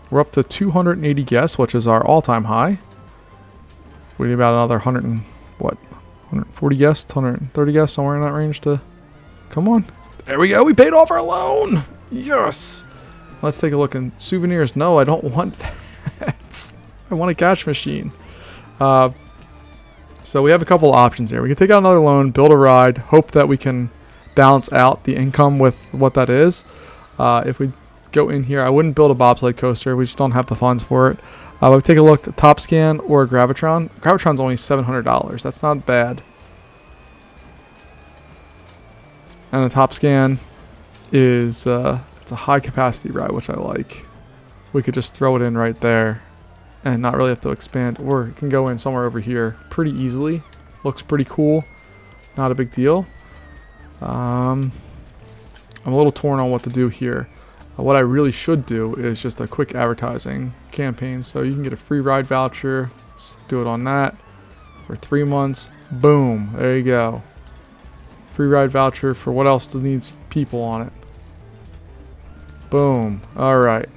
we're up to 280 guests, which is our all-time high. We need about another 140 guests, 130 guests, somewhere in that range to come on. There we go. We paid off our loan. Yes. Let's take a look in souvenirs. No, I don't want that. I want a cash machine. So we have a couple options here. We can take out another loan, build a ride, hope that we can balance out the income with what that is. If we go in here, I wouldn't build a bobsled coaster. We just don't have the funds for it. But we take a look at Top Scan or Gravitron. Gravitron's only $700. That's not bad. And the Top Scan is it's a high capacity ride, which I like. We could just throw it in right there and not really have to expand, or it can go in somewhere over here pretty easily. Looks pretty cool. Not a big deal. I'm a little torn on what to do here. What I really should do is just a quick advertising campaign. So you can get a free ride voucher. Let's do it on that for 3 months. Boom. There you go. Free ride voucher for what else needs people on it. Boom. Alright.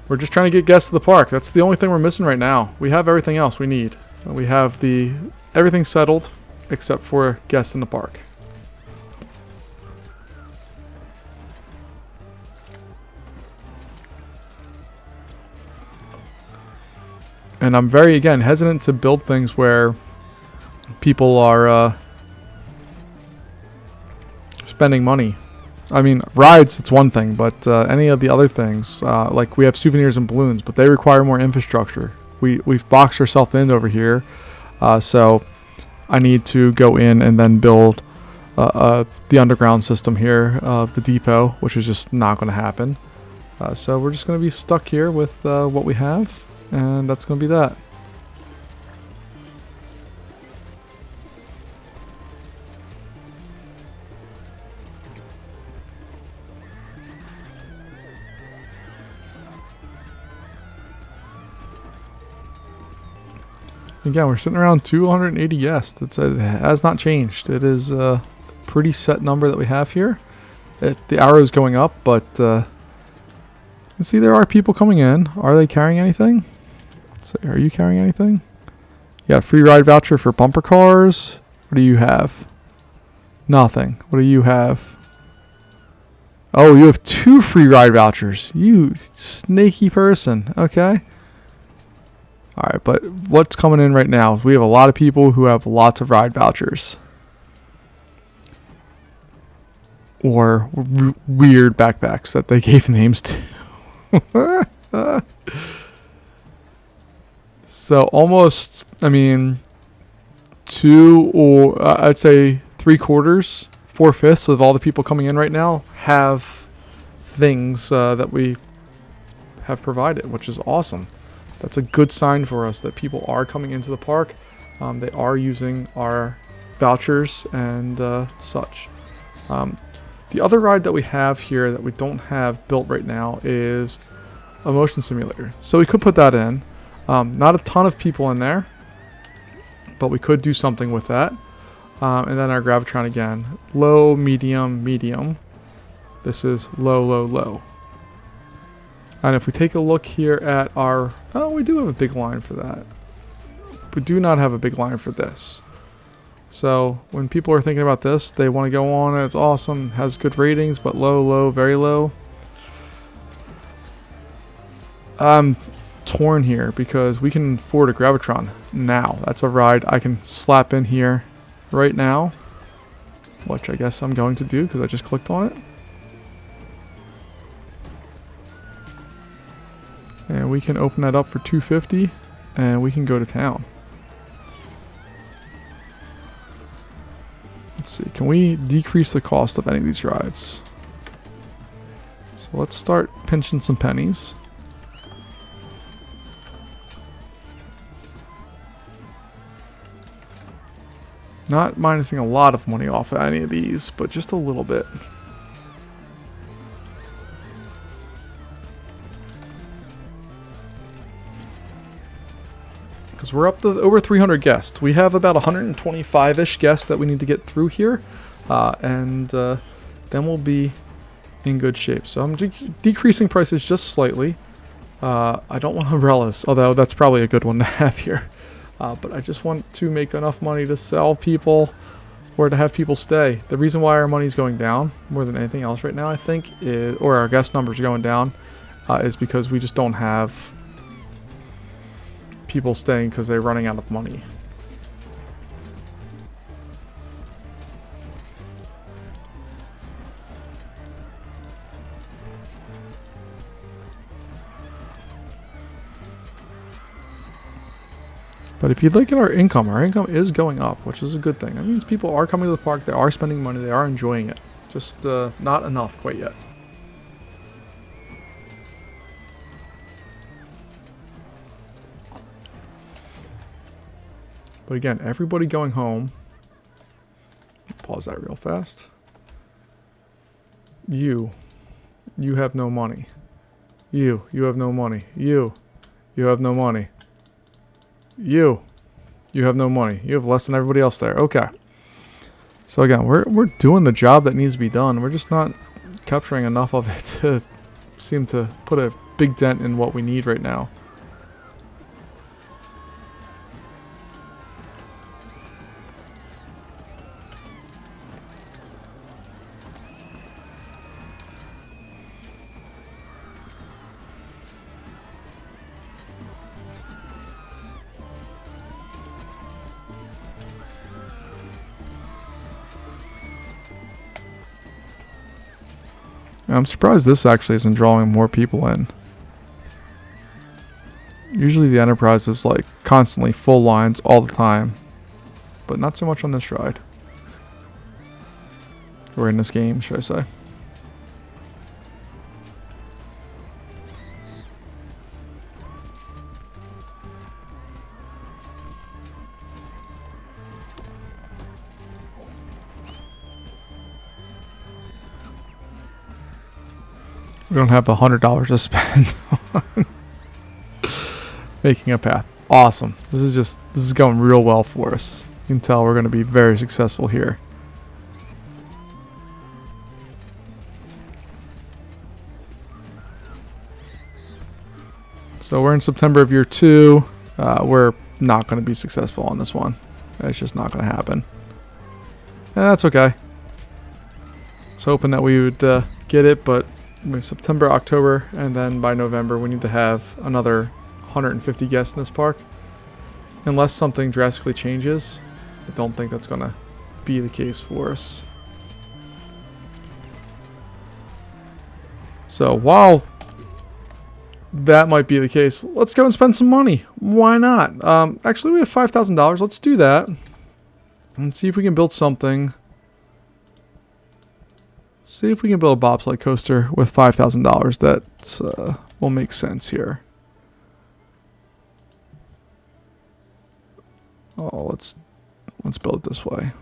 We're just trying to get guests to the park. That's the only thing we're missing right now. We have everything else we need. We have everything settled except for guests in the park. And I'm very, again, hesitant to build things where people are spending money. I mean, rides, it's one thing, but any of the other things, like we have souvenirs and balloons, but they require more infrastructure. We've boxed ourselves in over here, so I need to go in and then build the underground system here of the depot, which is just not going to happen. So we're just going to be stuck here with what we have, and that's going to be that. Again, we're sitting around 280 guests. It has not changed. It is a pretty set number that we have here. The arrow is going up, but you can see there are people coming in. Are they carrying anything? So, are you carrying anything? You got a free ride voucher for bumper cars. What do you have? Nothing. What do you have? Oh, you have 2 free ride vouchers. You snaky person. Okay. Alright, but what's coming in right now is we have a lot of people who have lots of ride vouchers. or weird backpacks that they gave names to. So almost, I mean, two or I'd say 3/4, 4/5 of all the people coming in right now have things that we have provided, which is awesome. That's a good sign for us that people are coming into the park. They are using our vouchers and such. The other ride that we have here that we don't have built right now is a motion simulator. So we could put that in. Not a ton of people in there, but we could do something with that. And then our Gravitron again. Low, medium, medium. This is low, low, low. And if we take a look here at our... Oh, we do have a big line for that. We do not have a big line for this. So when people are thinking about this, they want to go on and it's awesome, has good ratings, but low, low, very low. I'm torn here because we can afford a Gravitron now. That's a ride I can slap in here right now, which I guess I'm going to do because I just clicked on it. And we can open that up for $250 and we can go to town. Let's see, can we decrease the cost of any of these rides? So let's start pinching some pennies. Not minusing a lot of money off of any of these, but just a little bit. Because we're up to over 300 guests. We have about 125-ish guests that we need to get through here. And then we'll be in good shape. So I'm decreasing prices just slightly. I don't want umbrellas, although that's probably a good one to have here. But I just want to make enough money to sell people or to have people stay. The reason why our money's going down more than anything else right now, I think, is, or our guest numbers are going down, is because we just don't have people staying because they're running out of money. But if you look at our income is going up, which is a good thing. That means people are coming to the park, they are spending money, they are enjoying it. Just not enough quite yet. But again, everybody going home. Pause that real fast. You have no money. You have no money. You have no money. You have no money. You have less than everybody else there. Okay. So again, we're doing the job that needs to be done. We're just not capturing enough of it to seem to put a big dent in what we need right now. I'm surprised this actually isn't drawing more people in. Usually the Enterprise is like constantly full lines all the time, but not so much on this ride. Or in this game, should I say. We don't have $100 to spend on making a path. Awesome. This is going real well for us. You can tell we're going to be very successful here. So we're in September of year 2. We're not going to be successful on this one. It's just not going to happen. And that's okay. I was hoping that we would get it, but we have September, October, and then by November we need to have another 150 guests in this park. Unless something drastically changes, I don't think that's going to be the case for us. So while that might be the case, let's go and spend some money. Why not? Actually, we have $5,000. Let's do that. And see if we can build something. See if we can build a bobsled coaster with $5,000. That will make sense here. Oh, let's build it this way.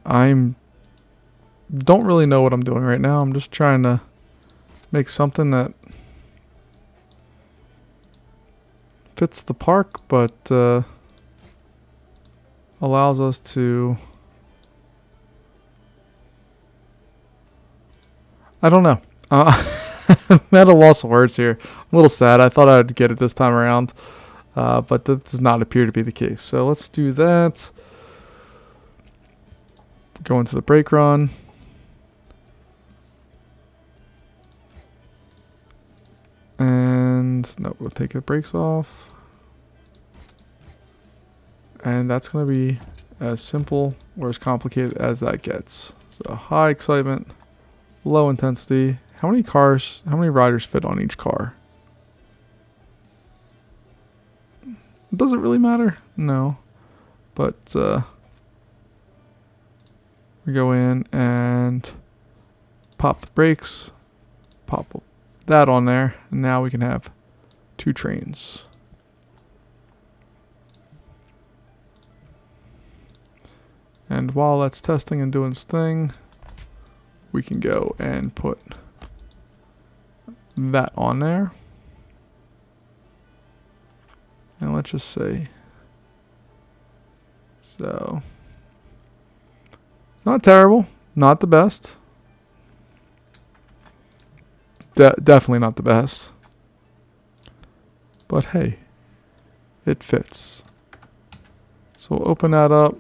And don't really know what I'm doing right now. I'm just trying to make something that fits the park, but allows us to... I don't know. I'm at a loss of words here. I'm a little sad. I thought I'd get it this time around, but that does not appear to be the case. So let's do that. Go into the brake run. And no, we'll take the brakes off. And that's going to be as simple or as complicated as that gets. So high excitement, low intensity. How many riders fit on each car? Does it really matter? No. But we go in and pop the brakes, pop that on there, and now we can have 2 trains. And while that's testing and doing its thing, we can go and put that on there. And let's just say, so, it's not terrible, not the best. Definitely not the best. But hey, it fits. So we'll open that up.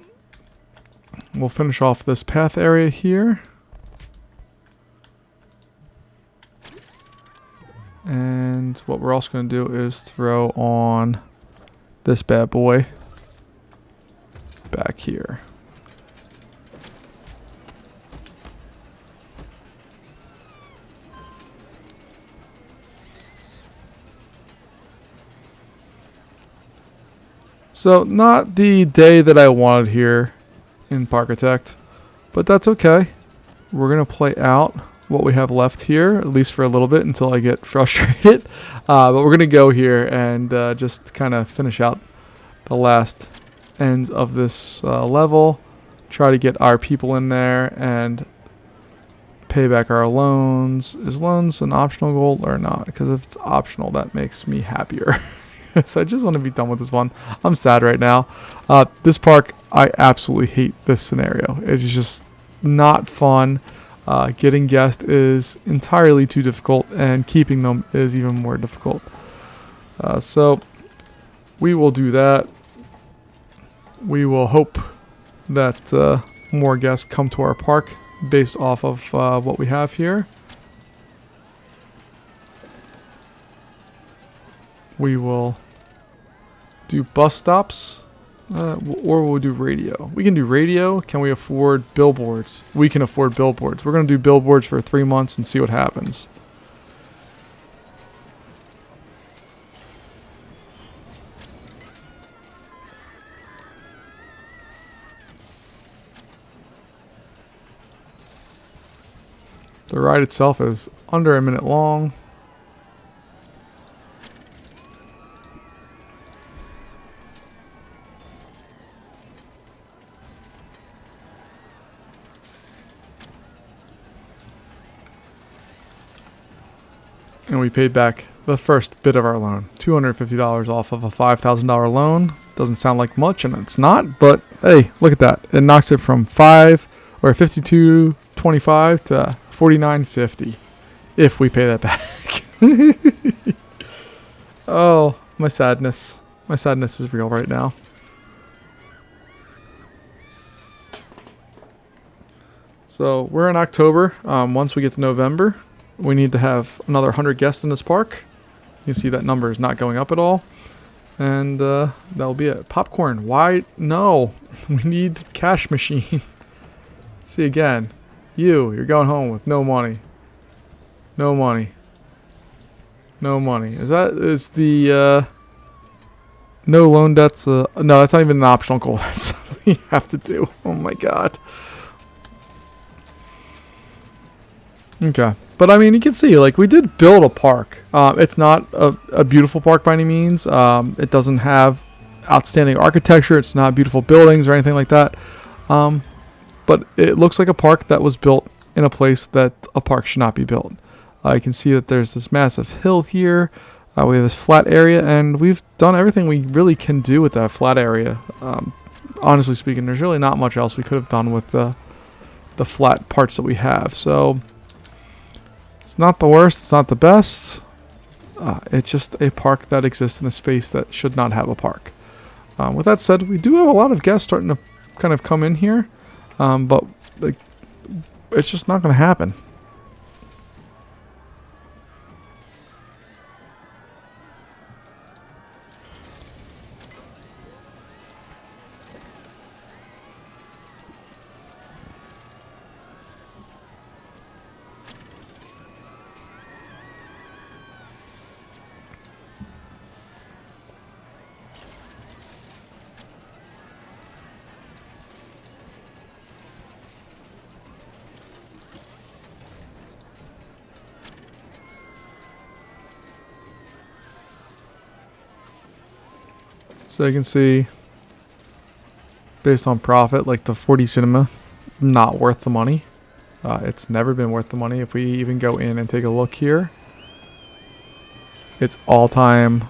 We'll finish off this path area here. And what we're also going to do is throw on this bad boy back here. So not the day that I wanted here in Parkitect, but that's okay. We're going to play out what we have left here, at least for a little bit until I get frustrated. But we're going to go here and just kind of finish out the last ends of this level. Try to get our people in there and pay back our loans. Is loans an optional goal or not? Because if it's optional, that makes me happier. So I just want to be done with this one. I'm sad right now. This park, I absolutely hate this scenario. It's just not fun. Getting guests is entirely too difficult, and keeping them is even more difficult. So we will do that. We will hope that more guests come to our park based off of what we have here. We will do bus stops, or we'll do radio. We can do radio. Can we afford billboards? We can afford billboards. We're going to do billboards for 3 months and see what happens. The ride itself is under a minute long. and we paid back the first bit of our loan. $250 off of a $5,000 loan. Doesn't sound like much, and it's not, but hey, look at that. It knocks it from 52.25 to 49.50 if we pay that back. Oh, my sadness. My sadness is real right now. So we're in October. Once we get to November, we need to have another 100 guests in this park. You can see that number is not going up at all. And that'll be it. Popcorn. Why? No. We need cash machine. See again. You're going home with no money. No money. No money. Is the no loan debts? No, that's not even an optional goal. That's something you have to do. Oh my god. Okay. But I mean, you can see, like, we did build a park. It's not a beautiful park by any means. It doesn't have outstanding architecture. It's not beautiful buildings or anything like that. But it looks like a park that was built in a place that a park should not be built. You can see that there's this massive hill here. We have this flat area, and we've done everything we really can do with that flat area. Honestly speaking, there's really not much else we could have done with the flat parts that we have. So it's not the worst. It's not the best. It's just a park that exists in a space that should not have a park. With that said, we do have a lot of guests starting to kind of come in here, but like, it's just not going to happen. So you can see, based on profit, like the 4D cinema, not worth the money. It's never been worth the money. If we even go in and take a look here, its all-time,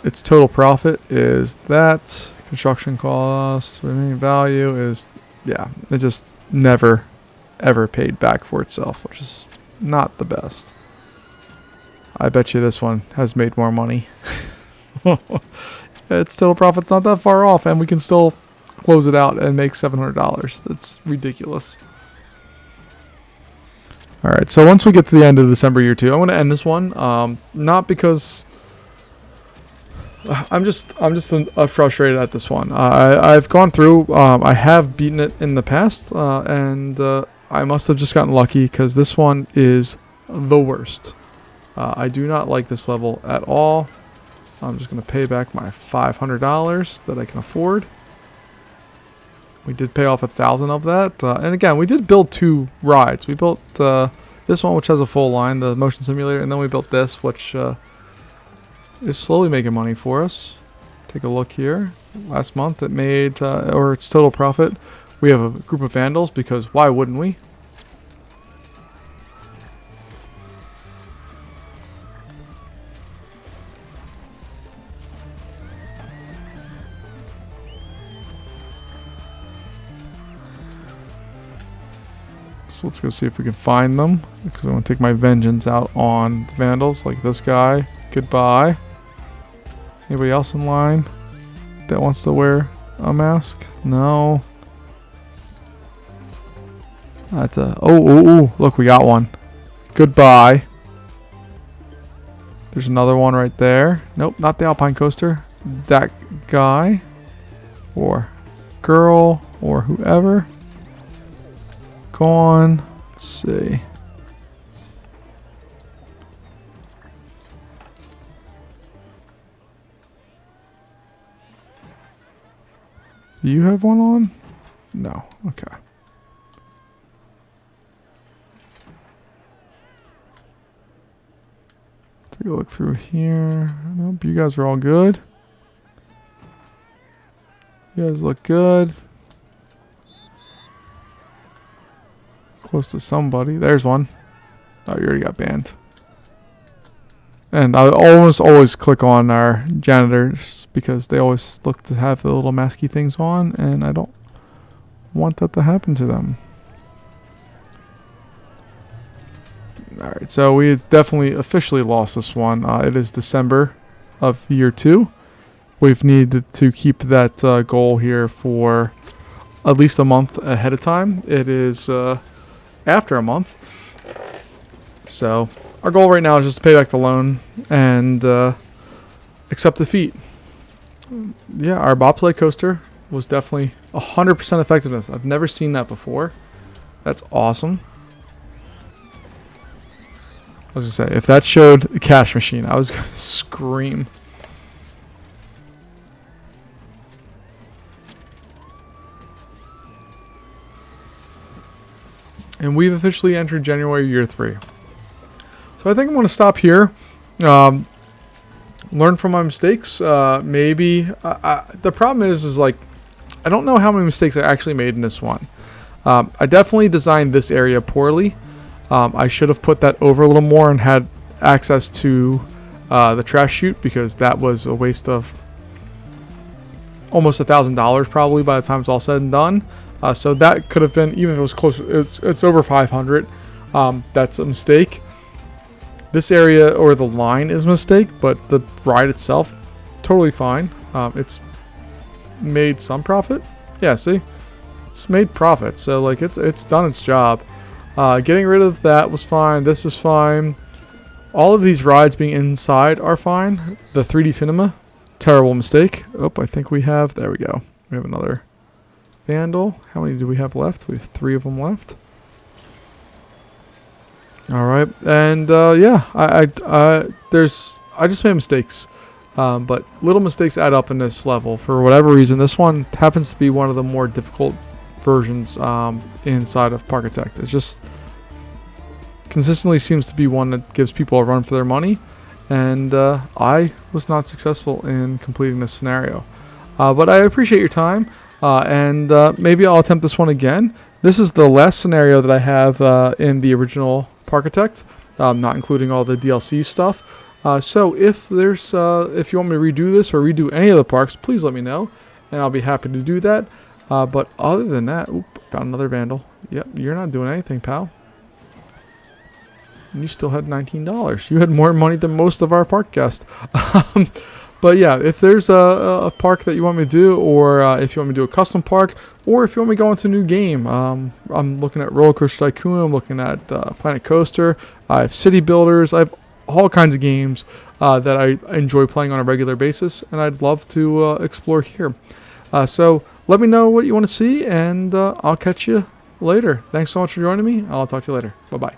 its total profit is that. Construction cost, remaining value is, yeah, it just never, ever paid back for itself, which is not the best. I bet you this one has made more money. Its total profit's not that far off, and we can still close it out and make $700. That's ridiculous. Alright, so once we get to the end of December year 2, I'm going to end this one. Not because I'm just frustrated at this one. I've gone through, I have beaten it in the past, and I must have just gotten lucky because this one is the worst. I do not like this level at all. I'm just going to pay back my $500 that I can afford. We did pay off 1,000 of that. And again, we did build 2 rides. We built this one, which has a full line, the motion simulator. And then we built this, which is slowly making money for us. Take a look here. Last month it made, or its total profit. We have a group of vandals because why wouldn't we? So let's go see if we can find them, because I want to take my vengeance out on the vandals like this guy. Goodbye. Anybody else in line that wants to wear a mask? No. That's a... Oh, look, we got one. Goodbye. There's another one right there. Nope, not the Alpine Coaster. That guy. Or girl. Or whoever. Go on. Let's see. Do you have one on? No. Okay. Take a look through here. Nope, you guys are all good. You guys look good. Close to somebody. There's one. Oh, you already got banned. And I almost always click on our janitors because they always look to have the little masky things on, and I don't want that to happen to them. Alright, so we've definitely officially lost this one. It is December of year 2. We've needed to keep that goal here for at least a month ahead of time. It is after a month. So our goal right now is just to pay back the loan and accept defeat. Yeah, our bobsleigh coaster was definitely 100% effectiveness. I've never seen that before. That's awesome. I was going to say, if that showed a cash machine, I was going to scream. And we've officially entered January year 3. So I think I'm going to stop here. Learn from my mistakes. Maybe. The problem is like, I don't know how many mistakes I actually made in this one. I definitely designed this area poorly. I should have put that over a little more and had access to the trash chute, because that was a waste of almost $1,000 probably by the time it's all said and done. So that could have been, even if it was closer, it's over 500. That's a mistake. This area or the line is a mistake, but the ride itself, totally fine. It's made some profit. Yeah, see? It's made profit. So like it's done its job. Getting rid of that was fine. This is fine. All of these rides being inside are fine. The 3D cinema, terrible mistake. Oh, I think we have, there we go. We have another vandal. How many do we have left? We have 3 of them left. All right, and yeah, I just made mistakes, but little mistakes add up in this level for whatever reason. This one happens to be one of the more difficult versions inside of Parkitect. It just consistently seems to be one that gives people a run for their money, and I was not successful in completing this scenario. But I appreciate your time, and maybe I'll attempt this one again. This is the last scenario that I have in the original Parkitect, not including all the DLC stuff. So if there's if you want me to redo this or redo any of the parks, please let me know, and I'll be happy to do that. But other than that, found another vandal. Yep, you're not doing anything, pal. You still had $19. You had more money than most of our park guests. But yeah, if there's a park that you want me to do, or if you want me to do a custom park, or if you want me to go into a new game, I'm looking at Roller Coaster Tycoon, I'm looking at Planet Coaster, I have City Builders, I have all kinds of games that I enjoy playing on a regular basis, and I'd love to explore here. So let me know what you want to see, and I'll catch you later. Thanks so much for joining me. I'll talk to you later. Bye-bye.